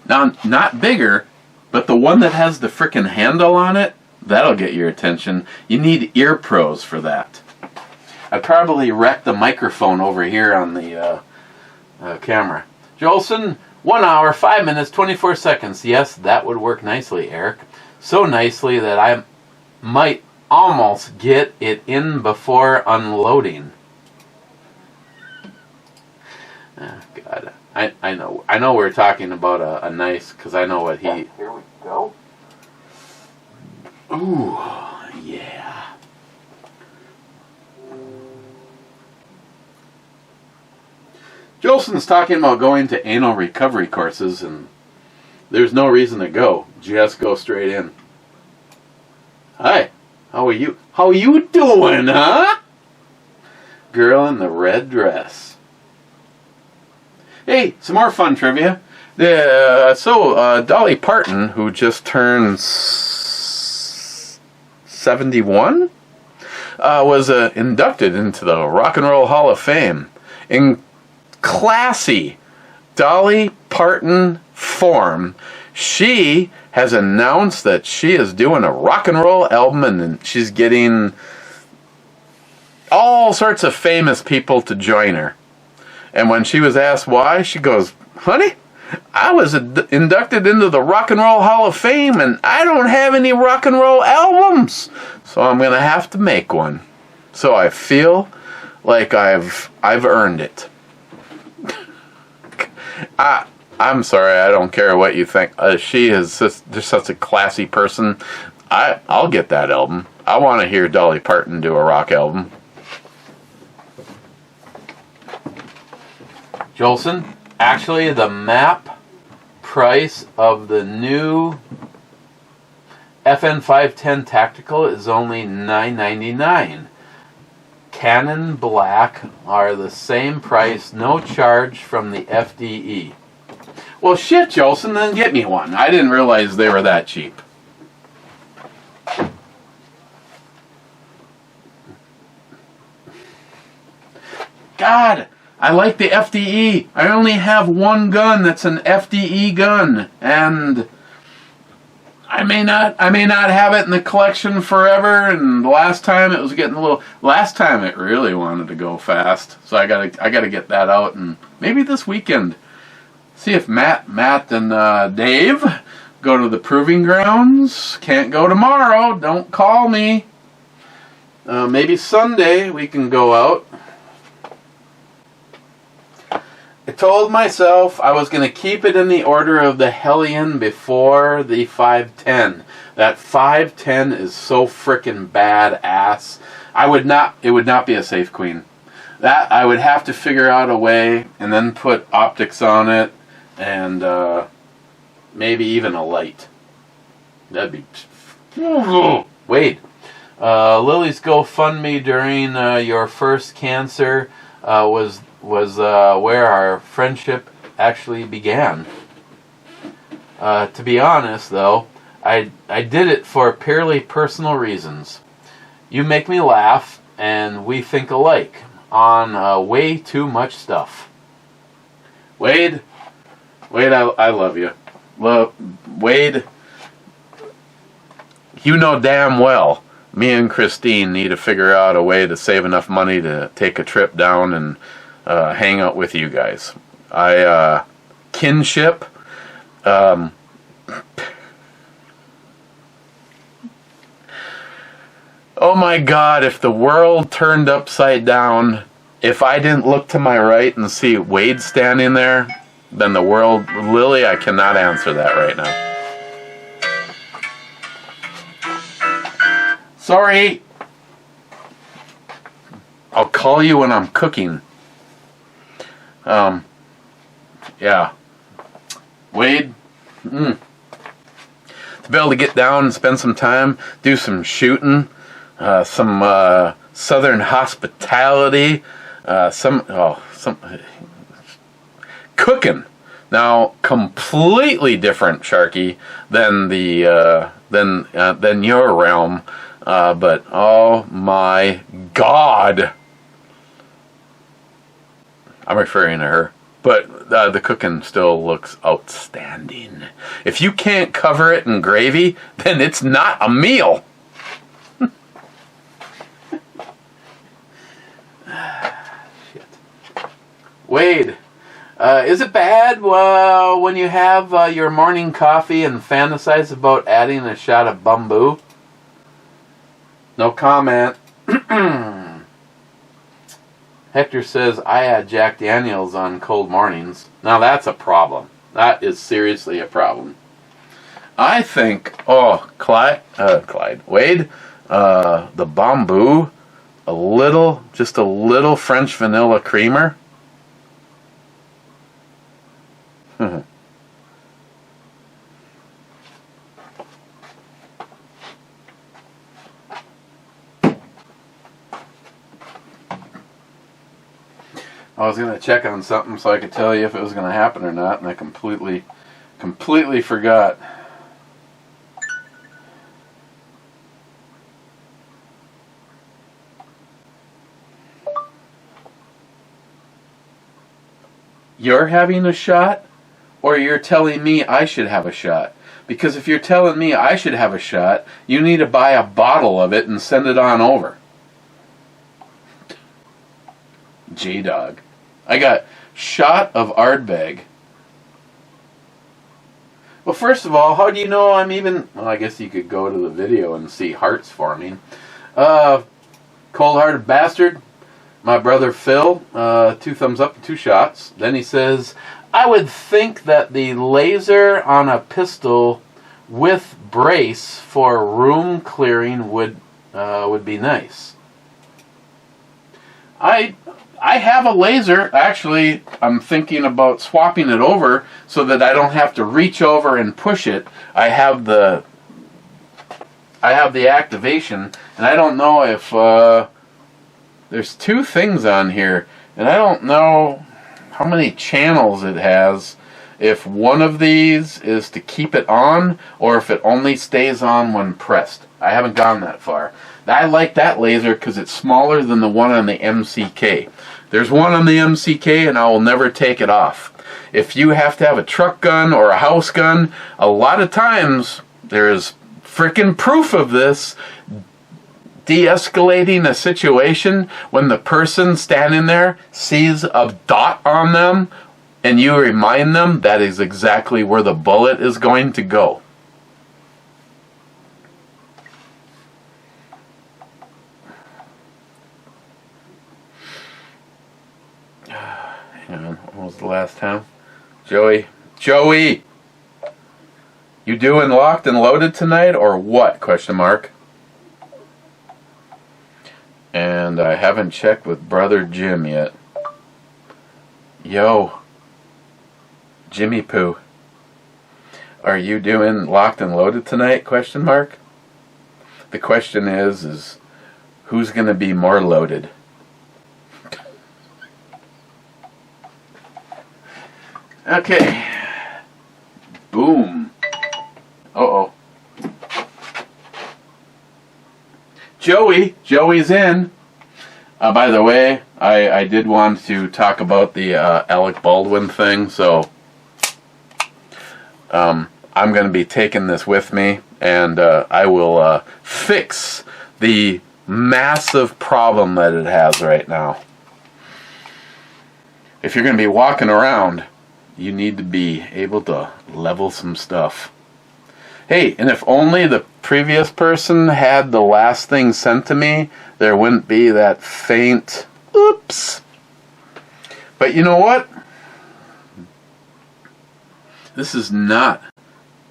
Now, not bigger, but the one that has the frickin' handle on it, that'll get your attention. You need ear pros for that. I probably wrecked the microphone over here on the camera. Jolson, 1 hour, 5 minutes, 24 seconds. Yes, that would work nicely, Eric. So nicely that I might almost get it in before unloading. Oh, God. I know we're talking about a nice, because I know what he... Here we go. Ooh, yeah. Jolson's talking about going to anal recovery courses, and there's no reason to go. Just go straight in. Hi, how are you? How are you doing, huh? Girl in the red dress. Hey, some more fun trivia. Dolly Parton, who just turned 71, was inducted into the Rock and Roll Hall of Fame in classy Dolly Parton form. She has announced that she is doing a rock and roll album, and she's getting all sorts of famous people to join her. And when she was asked why, she goes, honey, I was inducted into the Rock and Roll Hall of Fame, and I don't have any rock and roll albums, so I'm going to have to make one. So I feel like I've earned it. I'm sorry, I don't care what you think. She is just such a classy person. I'll get that album. I want to hear Dolly Parton do a rock album. Jolson, Actually, the map price of the new FN 510 Tactical is only $9.99. Canon Black are the same price, no charge from the FDE. Well, shit, Jolson, then get me one. I didn't realize they were that cheap. God, I like the FDE. I only have one gun that's an FDE gun, and I may not have it in the collection forever. And last time it was getting a little. Last time it really wanted to go fast, so I gotta get that out, and maybe this weekend. See if Matt and Dave go to the proving grounds. Can't go tomorrow. Don't call me. Maybe Sunday we can go out. I told myself I was going to keep it in the order of the Hellion before the 510. That 510 is so frickin' badass. It would not be a safe queen. That I would have to figure out a way and then put optics on it and maybe even a light. That'd be... Wait. Lily's GoFundMe during your first cancer was where our friendship actually began. To be honest, though, I did it for purely personal reasons. You make me laugh, and we think alike on way too much stuff. Wade, I love you. Wade, you know damn well me and Christine need to figure out a way to save enough money to take a trip down and hang out with you guys. Kinship. Oh my God, if the world turned upside down, if I didn't look to my right and see Wade standing there, then the world... Lily, I cannot answer that right now. Sorry. I'll call you when I'm cooking. Yeah. Wade, to be able to get down and spend some time, do some shooting, some southern hospitality, some cooking. Now, completely different, Sharky, than the than your realm. But oh my God. I'm referring to her. But the cooking still looks outstanding. If you can't cover it in gravy, then it's not a meal. Shit. Wade, is it bad when you have your morning coffee and fantasize about adding a shot of bamboo? No comment. Hector says, I add Jack Daniels on cold mornings. Now that's a problem. That is seriously a problem. I think, Wade, the bamboo, just a little French vanilla creamer. I was going to check on something so I could tell you if it was going to happen or not, and I completely forgot. You're having a shot, or you're telling me I should have a shot? Because if you're telling me I should have a shot, you need to buy a bottle of it and send it on over. J-Dog. I got shot of Ardbeg. Well, first of all, how do you know I'm even... Well, I guess you could go to the video and see hearts forming. Cold-hearted bastard. My brother Phil, 2 thumbs up, 2 shots. Then he says, I would think that the laser on a pistol with brace for room clearing would be nice. I have a laser. Actually, I'm thinking about swapping it over so that I don't have to reach over and push it. I have the activation, and I don't know if there's two things on here, and I don't know how many channels it has. If one of these is to keep it on, or if it only stays on when pressed. I haven't gone that far. I like that laser because it's smaller than the one on the MCK. There's one on the MCK and I will never take it off. If you have to have a truck gun or a house gun, a lot of times there is frickin' proof of this, de-escalating a situation when the person standing there sees a dot on them and you remind them that is exactly where the bullet is going to go. Hang on, when was the last time? Joey! You doing locked and loaded tonight or what? Question mark. And I haven't checked with brother Jim yet. Yo, Jimmy Poo. Are you doing locked and loaded tonight? Question mark. The question is who's gonna be more loaded? Okay. Boom. Uh-oh. Joey's in. By the way, I did want to talk about the Alec Baldwin thing, so I'm going to be taking this with me, and I will fix the massive problem that it has right now. If you're going to be walking around, you need to be able to level some stuff. Hey, and if only the previous person had the last thing sent to me, there wouldn't be that faint oops. But you know what? This is not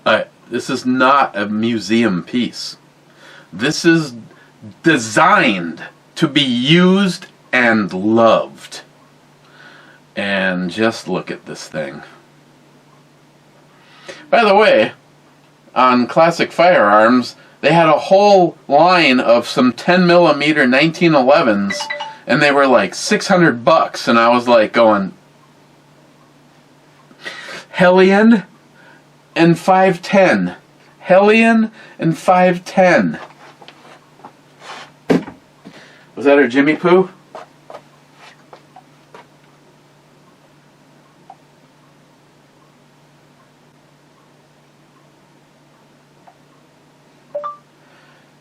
a museum piece. This is designed to be used and loved. And just look at this thing. By the way, on Classic Firearms, they had a whole line of some 10mm 1911s, and they were like $600, and I was like going, Hellion and 510. Hellion and 510. Was that our Jimmy Poo?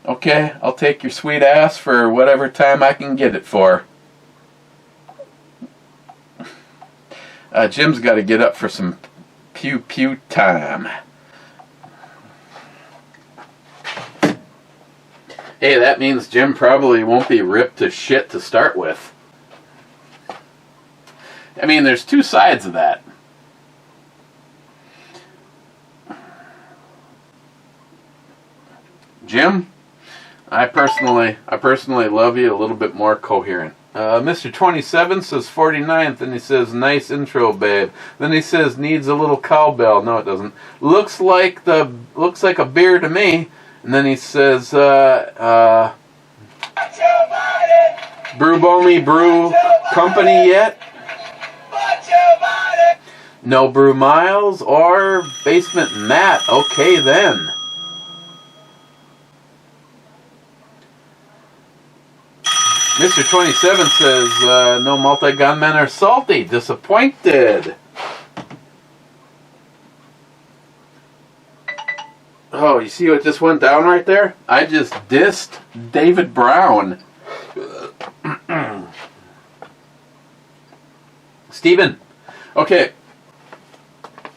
Okay, I'll take your sweet ass for whatever time I can get it for. Jim's got to get up for some pew-pew time. Hey, that means Jim probably won't be ripped to shit to start with. I mean, there's two sides of that. Jim? I personally love you a little bit more coherent. Mr. 27 says 49th, and he says, nice intro, babe. Then he says, needs a little cowbell. No, it doesn't. Looks like a beer to me. And then he says, Brew Bomy Brew Company yet? No Brew Miles or Basement Matt. Okay, then. Mr. 27 says, no multi-gunmen are salty. Disappointed. Oh, you see what just went down right there? I just dissed David Brown. Steven. Okay.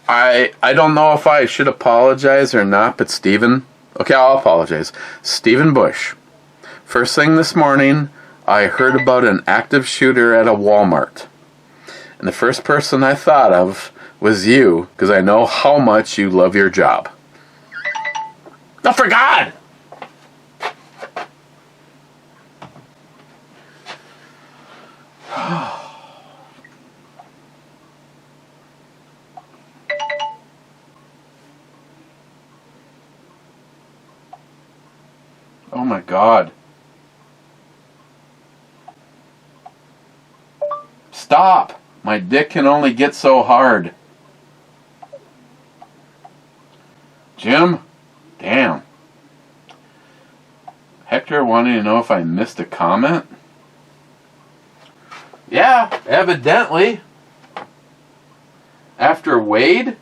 I don't know if I should apologize or not, but Steven. Okay, I'll apologize. Steven Bush. First thing this morning, I heard about an active shooter at a Walmart. And the first person I thought of was you, because I know how much you love your job. Oh, for God! Oh my God. Stop! My dick can only get so hard. Jim? Damn. Hector wanting to know if I missed a comment? Yeah, evidently. After Wade,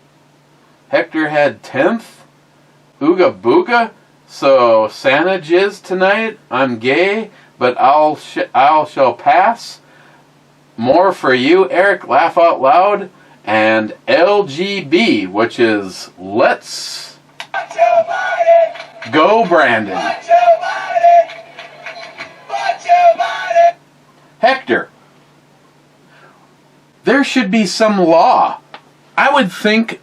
Hector had 10th. Ooga booga. So Santa jizz tonight. I'm gay, but I'll shall pass. More for you, Eric. Laugh out loud. And LGB, which is let's go, Brandon. Hector, there should be some law. I would think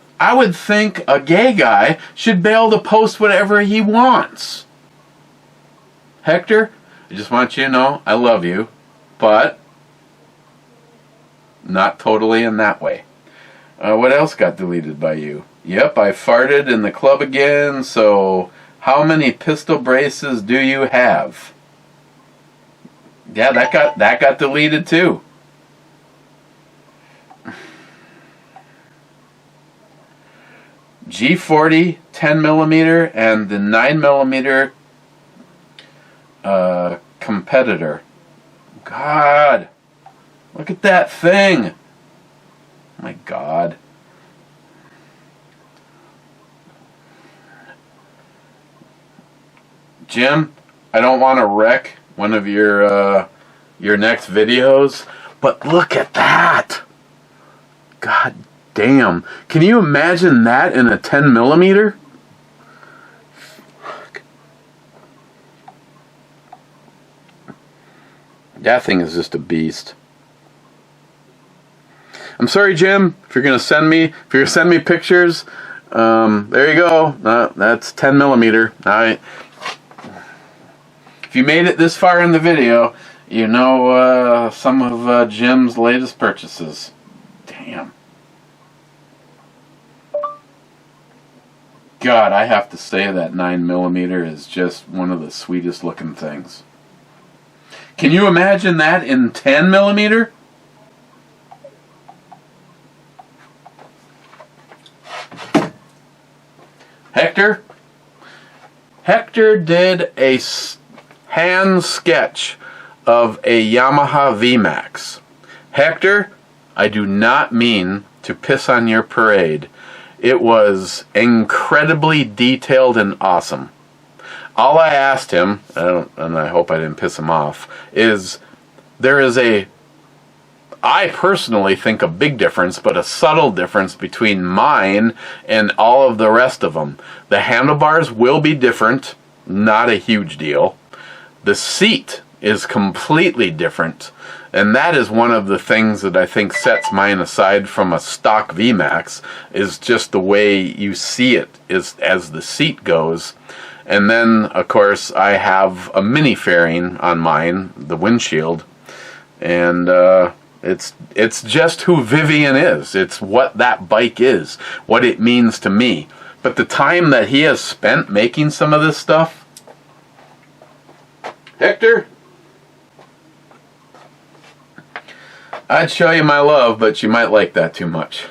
a gay guy should be able to post whatever he wants. Hector, I just want you to know I love you, but not totally in that way. What else got deleted by you? Yep, I farted in the club again, so how many pistol braces do you have? Yeah, that got deleted too. G40 10mm and the 9mm competitor. God, look at that thing. Oh my God. Jim, I don't want to wreck one of your next videos, but look at that. God damn. Can you imagine that in a 10mm? Fuck. That thing is just a beast. I'm sorry, Jim, if you're gonna send me pictures. There you go. That's 10mm. Alright. If you made it this far in the video, you know some of Jim's latest purchases. Damn. God, I have to say that 9mm is just one of the sweetest looking things. Can you imagine that in 10mm? Hector did a hand sketch of a Yamaha VMAX. Hector, I do not mean to piss on your parade. It was incredibly detailed and awesome. All I asked him, and I hope I didn't piss him off, is there is I personally think a big difference, but a subtle difference between mine and all of the rest of them. The handlebars will be different, not a huge deal. The seat is completely different, and that is one of the things that I think sets mine aside from a stock VMAX, is just the way you see it as the seat goes. And then, of course, I have a mini fairing on mine, the windshield, and it's just who Vivian is. It's what that bike is, what it means to me. But the time that he has spent making some of this stuff, Hector, I'd show you my love, but you might like that too much.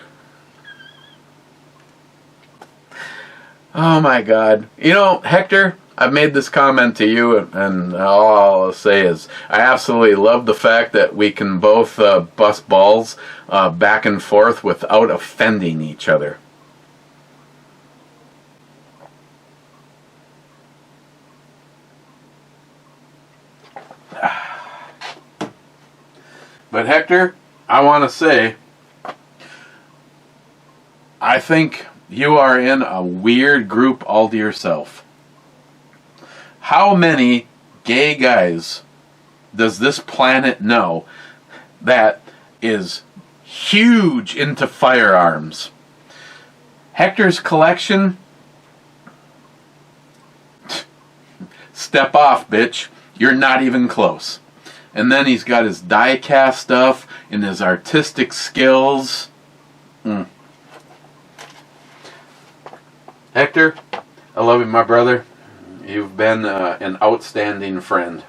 Oh my God. You know, Hector, I've made this comment to you, and all I'll say is I absolutely love the fact that we can both bust balls back and forth without offending each other. But Hector, I want to say, I think you are in a weird group all to yourself. How many gay guys does this planet know that is huge into firearms? Hector's collection? Step off, bitch. You're not even close. And then he's got his die-cast stuff and his artistic skills. Hector, I love you, my brother. You've been an outstanding friend.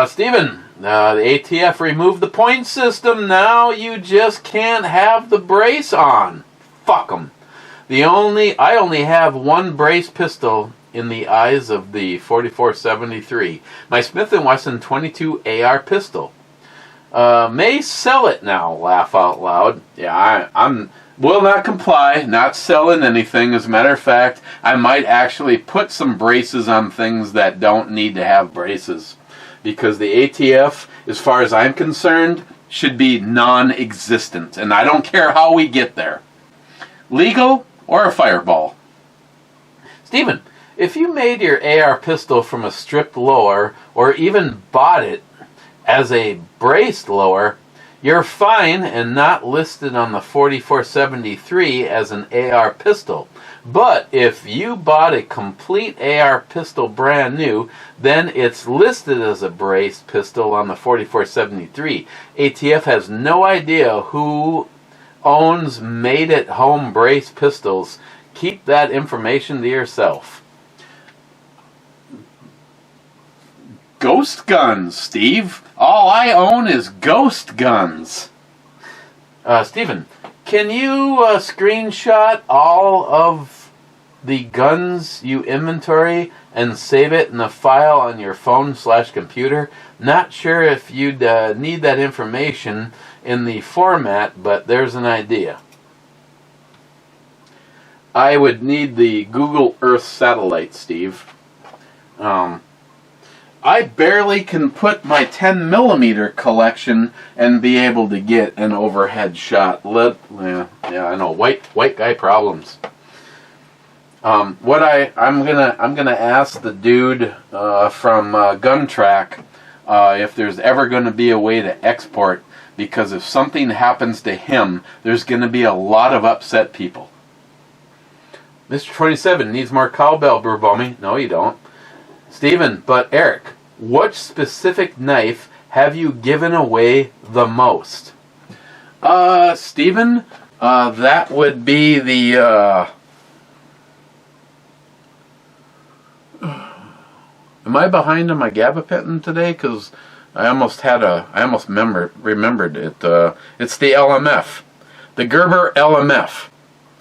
Stephen, the ATF removed the point system. Now you just can't have the brace on. Fuck 'em. I only have one brace pistol in the eyes of the 4473. My Smith & Wesson 22 AR pistol. May sell it now. Laugh out loud. Yeah, I'm will not comply. Not selling anything. As a matter of fact, I might actually put some braces on things that don't need to have braces. Because the ATF, as far as I'm concerned, should be non-existent. And I don't care how we get there. Legal or a fireball. Stephen, if you made your AR pistol from a stripped lower or even bought it as a braced lower, you're fine and not listed on the 4473 as an AR pistol. But if you bought a complete AR pistol brand new, then it's listed as a braced pistol on the 4473. ATF has no idea who owns made-at-home brace pistols. Keep that information to yourself. Ghost guns, Steve. All I own is ghost guns. Stephen, can you screenshot all of the guns you inventory and save it in a file on your phone/computer? Not sure if you'd need that information in the format, but there's an idea. I would need the Google Earth satellite, Steve. I barely can put my 10mm collection and be able to get an overhead shot. Yeah, I know. White guy problems. I'm gonna ask the dude from Gun Track if there's ever going to be a way to export, because if something happens to him, there's going to be a lot of upset people. Mr. 27 needs more cowbell, Burbommy. No, you don't. Stephen, but Eric, what specific knife have you given away the most? Stephen, that would be the, Am I behind on my gabapentin today? Because I almost remembered it. It's the LMF. The Gerber LMF.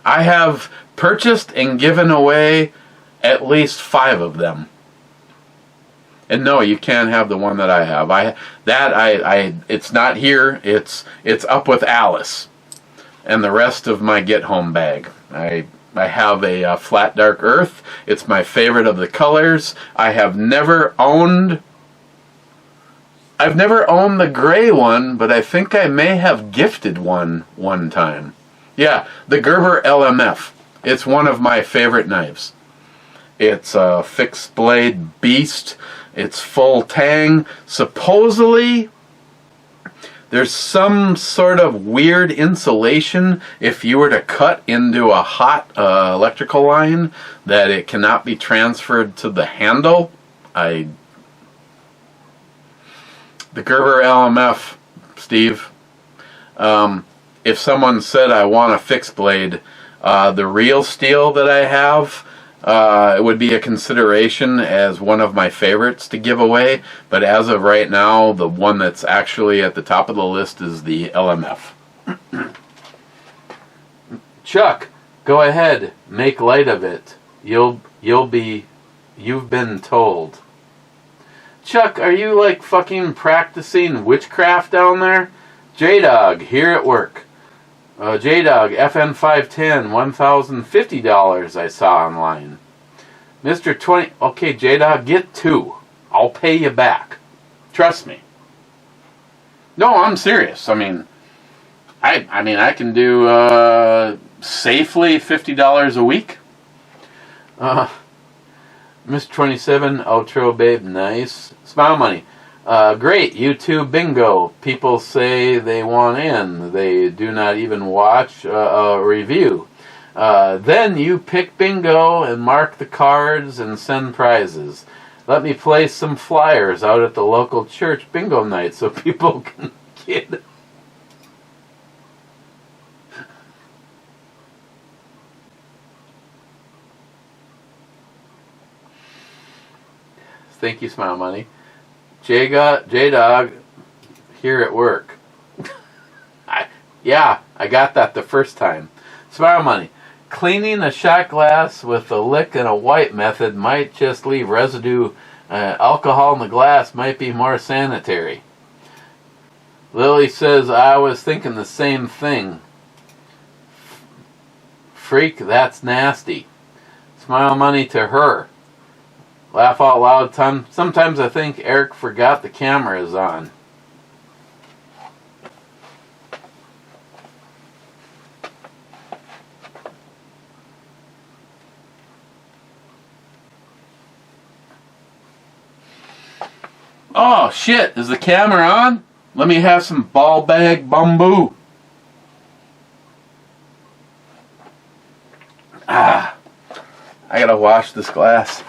I have purchased and given away at least 5 of them. And no, you can't have the one that I have. It's not here. It's up with Alice and the rest of my get home bag. I have a flat dark earth. It's my favorite of the colors. I've never owned the gray one, but I think I may have gifted one time. Yeah, the Gerber LMF. It's one of my favorite knives. It's a fixed blade beast. It's full tang. Supposedly, there's some sort of weird insulation if you were to cut into a hot electrical line that it cannot be transferred to the handle. The Gerber LMF, Steve. If someone said I want a fixed blade, the real steel that I have, it would be a consideration as one of my favorites to give away, but as of right now, the one that's actually at the top of the list is the LMF. Chuck, go ahead, make light of it. You've been told. Chuck, are you like fucking practicing witchcraft down there? J-Dog, here at work. J-Dog, FN510, $1,050 I saw online. Mr. 20, okay, J-Dog, get 2. I'll pay you back. Trust me. No, I'm serious. I mean, I can do safely $50 a week. Mr. 27, outro, babe, nice. Smile money. Great, YouTube bingo. People say they want in. They do not even watch a review. Then you pick bingo and mark the cards and send prizes. Let me place some flyers out at the local church bingo night so people can get. Thank you, Smile Money. J-Dog, here at work. I got that the first time. Smile Money. Cleaning a shot glass with a lick and a wipe method might just leave residue. Alcohol in the glass might be more sanitary. Lily says, I was thinking the same thing. Freak, that's nasty. Smile Money to her. Laugh out loud. Sometimes I think Eric forgot the camera is on. Oh shit, is the camera on? Let me have some ball bag bamboo. I gotta wash this glass.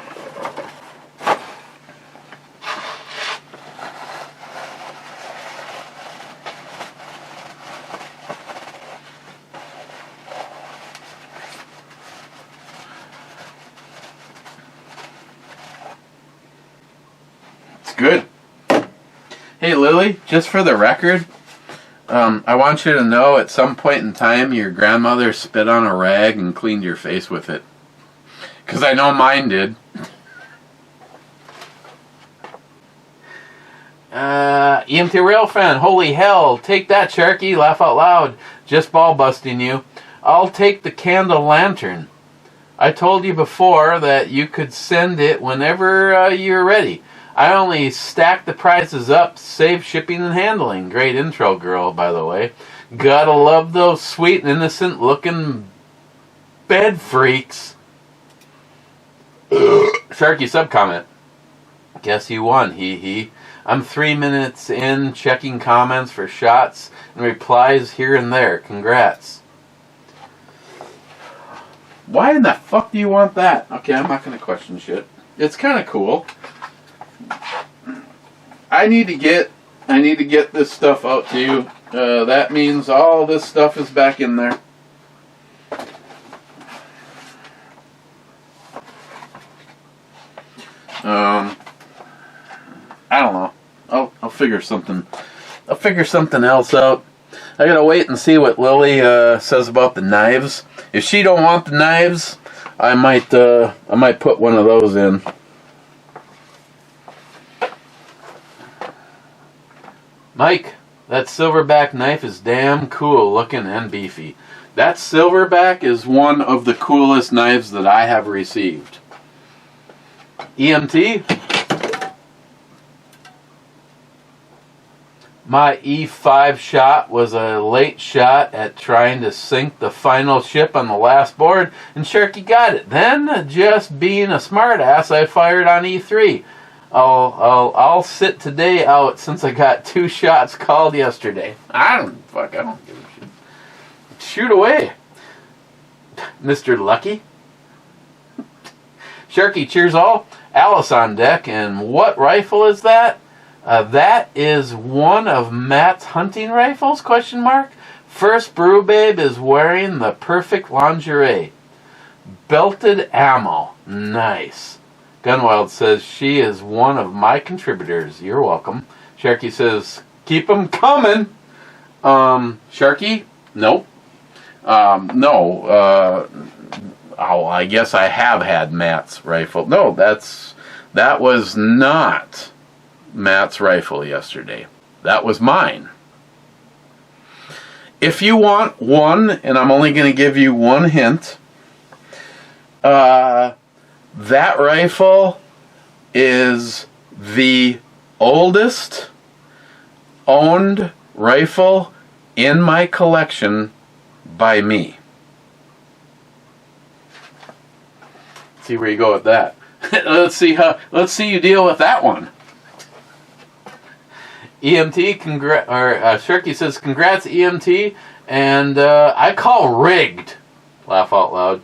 It's good. Hey Lily, just for the record, I want you to know at some point in time your grandmother spit on a rag and cleaned your face with it. Because I know mine did. EMT Rail Fan, holy hell, take that, Sharky, laugh out loud. Just ball busting you. I'll take the candle lantern. I told you before that you could send it whenever you're ready. I only stack the prices up, save shipping and handling. Great intro, girl, by the way. Gotta love those sweet and innocent looking bed freaks. Sharky sub-comment. Guess you won, hee. I'm 3 minutes in, checking comments for shots and replies here and there. Congrats. Why in the fuck do you want that? Okay, I'm not gonna question shit. It's kind of cool. I need to get this stuff out to you. That means all this stuff is back in there. I don't know. I'll figure something. I'll figure something else out. I gotta wait and see what Lily says about the knives. If she don't want the knives, I might put one of those in. Mike, that silverback knife is damn cool looking and beefy. That silverback is one of the coolest knives that I have received. EMT? My E5 shot was a late shot at trying to sink the final ship on the last board, and Sharky got it. Then, just being a smartass, I fired on E3. I'll sit today out since I got 2 shots called yesterday. I don't give a shit. Shoot away, Mr. Lucky. Sharky, cheers all. Alice on deck, and what rifle is that? That is one of Matt's hunting rifles, question mark. First Brew Babe is wearing the perfect lingerie. Belted ammo. Nice. Gunwild says she is one of my contributors. You're welcome. Sharky says, keep them coming. Sharky? Nope. No. I guess I have had Matt's rifle. No, that was not Matt's rifle yesterday. That was mine. If you want one, and I'm only going to give you one hint, that rifle is the oldest owned rifle in my collection by me. See where you go with that. Let's see you deal with that one. EMT, Sharky says, congrats EMT, and I call rigged. Laugh out loud.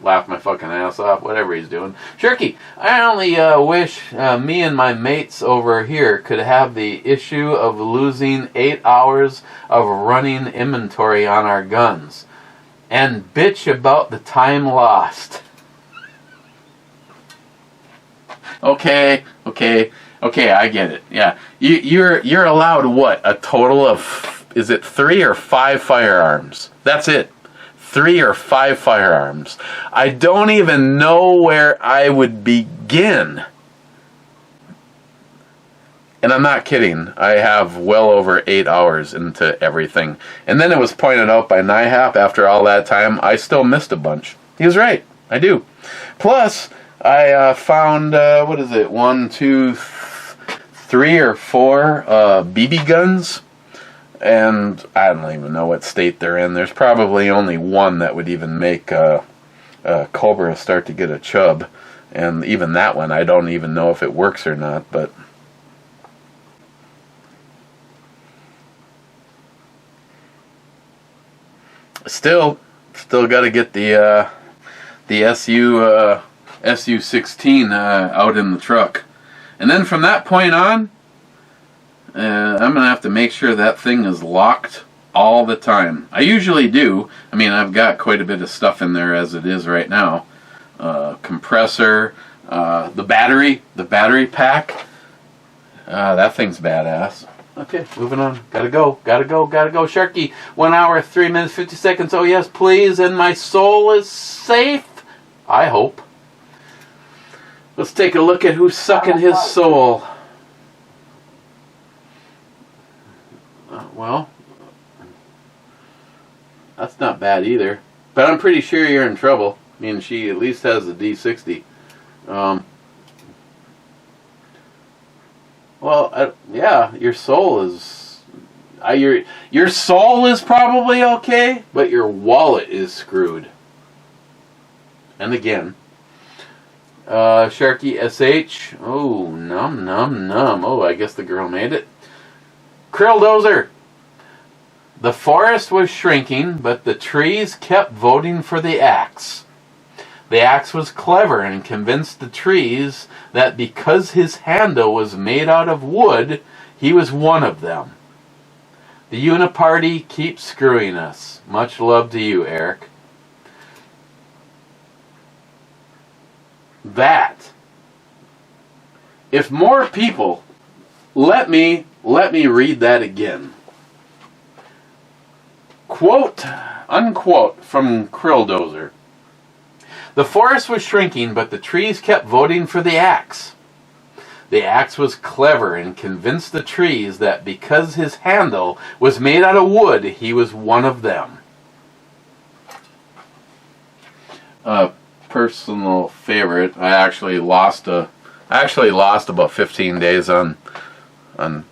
Laugh my fucking ass off, whatever he's doing. Sharky, I only wish me and my mates over here could have the issue of losing 8 hours of running inventory on our guns. And bitch about the time lost. Okay, okay? Okay, I get it. Yeah, you're allowed what? A total of, is it 3 or 5 firearms? That's it. 3 or 5 firearms. I don't even know where I would begin. And I'm not kidding. I have well over 8 hours into everything. And then it was pointed out by NIHAP after all that time, I still missed a bunch. He was right. I do. Plus, I found, 1, 2, 3 or 4 BB guns. And I don't even know what state they're in. There's probably only one that would even make Cobra start to get a chub. And even that one, I don't even know if it works or not. But still got to get the SU-16 out in the truck. And then from that point on, I'm going to have to make sure that thing is locked all the time. I usually do. I mean, I've got quite a bit of stuff in there as it is right now. Compressor, the battery pack. That thing's badass. Okay, moving on. Gotta go, Sharky. 1 hour, 3 minutes, 50 seconds. Oh yes, please. And my soul is safe. I hope. Let's take a look at who's sucking his soul. Well, that's not bad either. But I'm pretty sure you're in trouble. I mean, she at least has the D60. Yeah, your soul is... your soul is probably okay, but your wallet is screwed. And again... Sharky SH. Oh, num. Oh, I guess the girl made it. Krill Dozer. The forest was shrinking, but the trees kept voting for the axe. The axe was clever and convinced the trees that because his handle was made out of wood, he was one of them. The Uniparty keeps screwing us. Much love to you, Eric. That. If more people, let me read that again. Quote, unquote, from Krill Dozer. The forest was shrinking, but the trees kept voting for the axe. The axe was clever and convinced the trees that because his handle was made out of wood, he was one of them. Personal favorite. I actually lost about 15 days on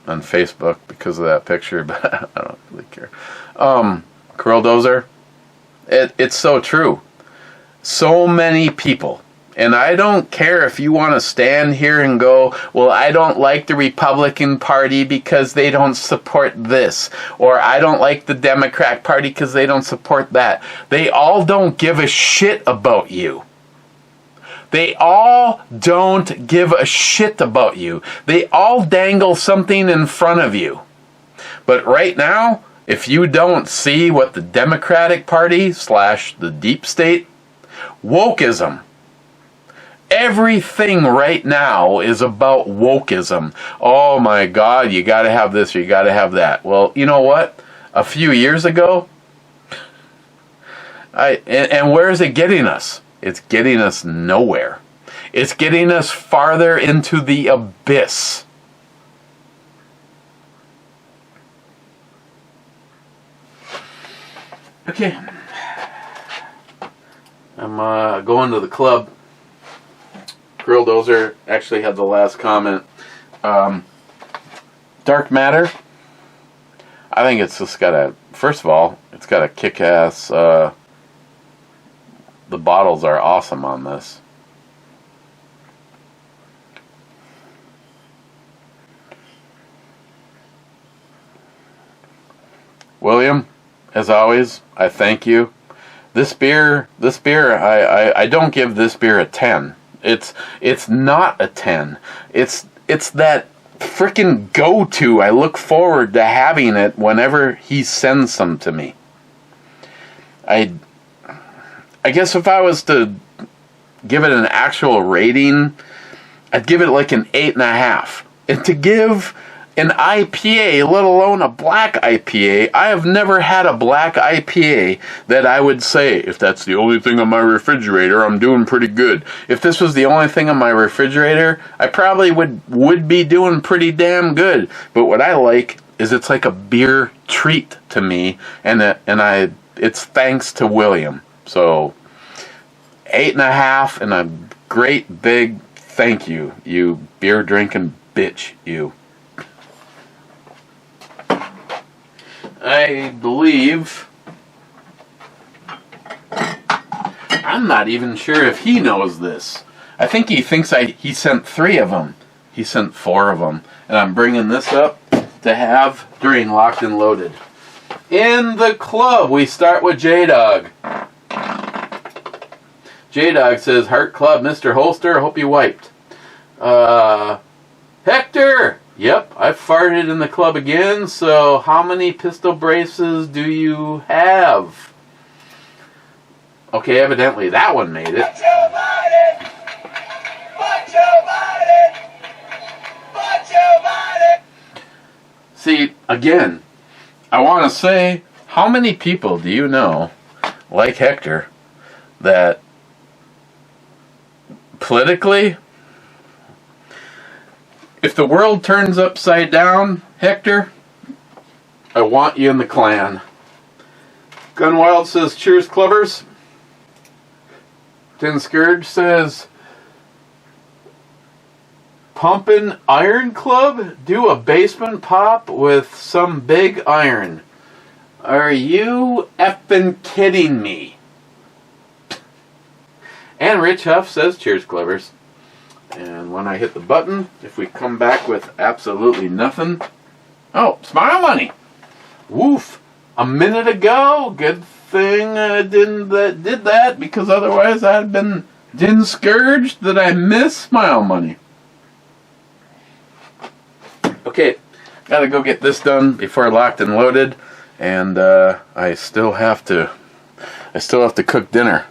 Facebook because of that picture, but I don't really care. Krill Dozer. It's so true. So many people, and I don't care if you want to stand here and go, well, I don't like the Republican Party because they don't support this, or I don't like the Democrat Party because they don't support that. They all don't give a shit about you. They all don't give a shit about you. They all dangle something in front of you. But right now, if you don't see what the Democratic Party / the deep state, wokeism. Everything right now is about wokeism. Oh my God, you gotta have this or you gotta have that. Well, you know what? A few years ago, and where is it getting us? It's getting us nowhere. It's getting us farther into the abyss. Okay. I'm going to the club. Krill Dozer actually had the last comment. Dark Matter. I think it's just got a... First of all, it's got a kick-ass... the bottles are awesome on this. William, as always, I thank you. This beer, I don't give this beer a 10. It's not a 10. It's that frickin' go-to. I look forward to having it whenever he sends some to me. I guess if I was to give it an actual rating, I'd give it like an 8.5. And to give an IPA, let alone a black IPA, I have never had a black IPA that I would say, if that's the only thing on my refrigerator, I'm doing pretty good. If this was the only thing on my refrigerator, I probably would be doing pretty damn good. But what I like is it's like a beer treat to me, and it's thanks to William. So 8.5 and a great big thank you, you beer drinking bitch, you. I believe, I'm not even sure if he knows this. I think he thinks he sent 3 of them. He sent 4 of them. And I'm bringing this up to have during Locked and Loaded. In the club, we start with J-Dog. J-Dog says, Heart Club, Mr. Holster, hope you wiped. Hector! Yep, I farted in the club again, so how many pistol braces do you have? Okay, evidently that one made it. Watch your body! Watch your body! Watch your body! See, again, I want to say, how many people do you know, like Hector, that politically, if the world turns upside down, Hector, I want you in the clan. Gunwild says, cheers, clubbers. Tin Scourge says, Pumpin' Iron Club? Do a basement pop with some big iron. Are you effing kidding me? And Rich Huff says, cheers, clubbers. And when I hit the button, if we come back with absolutely nothing... Oh, smile money! Woof! A minute ago! Good thing I did that, because otherwise I'd been discouraged that I missed smile money. Okay, gotta go get this done before Locked and Loaded, and I still have to cook dinner.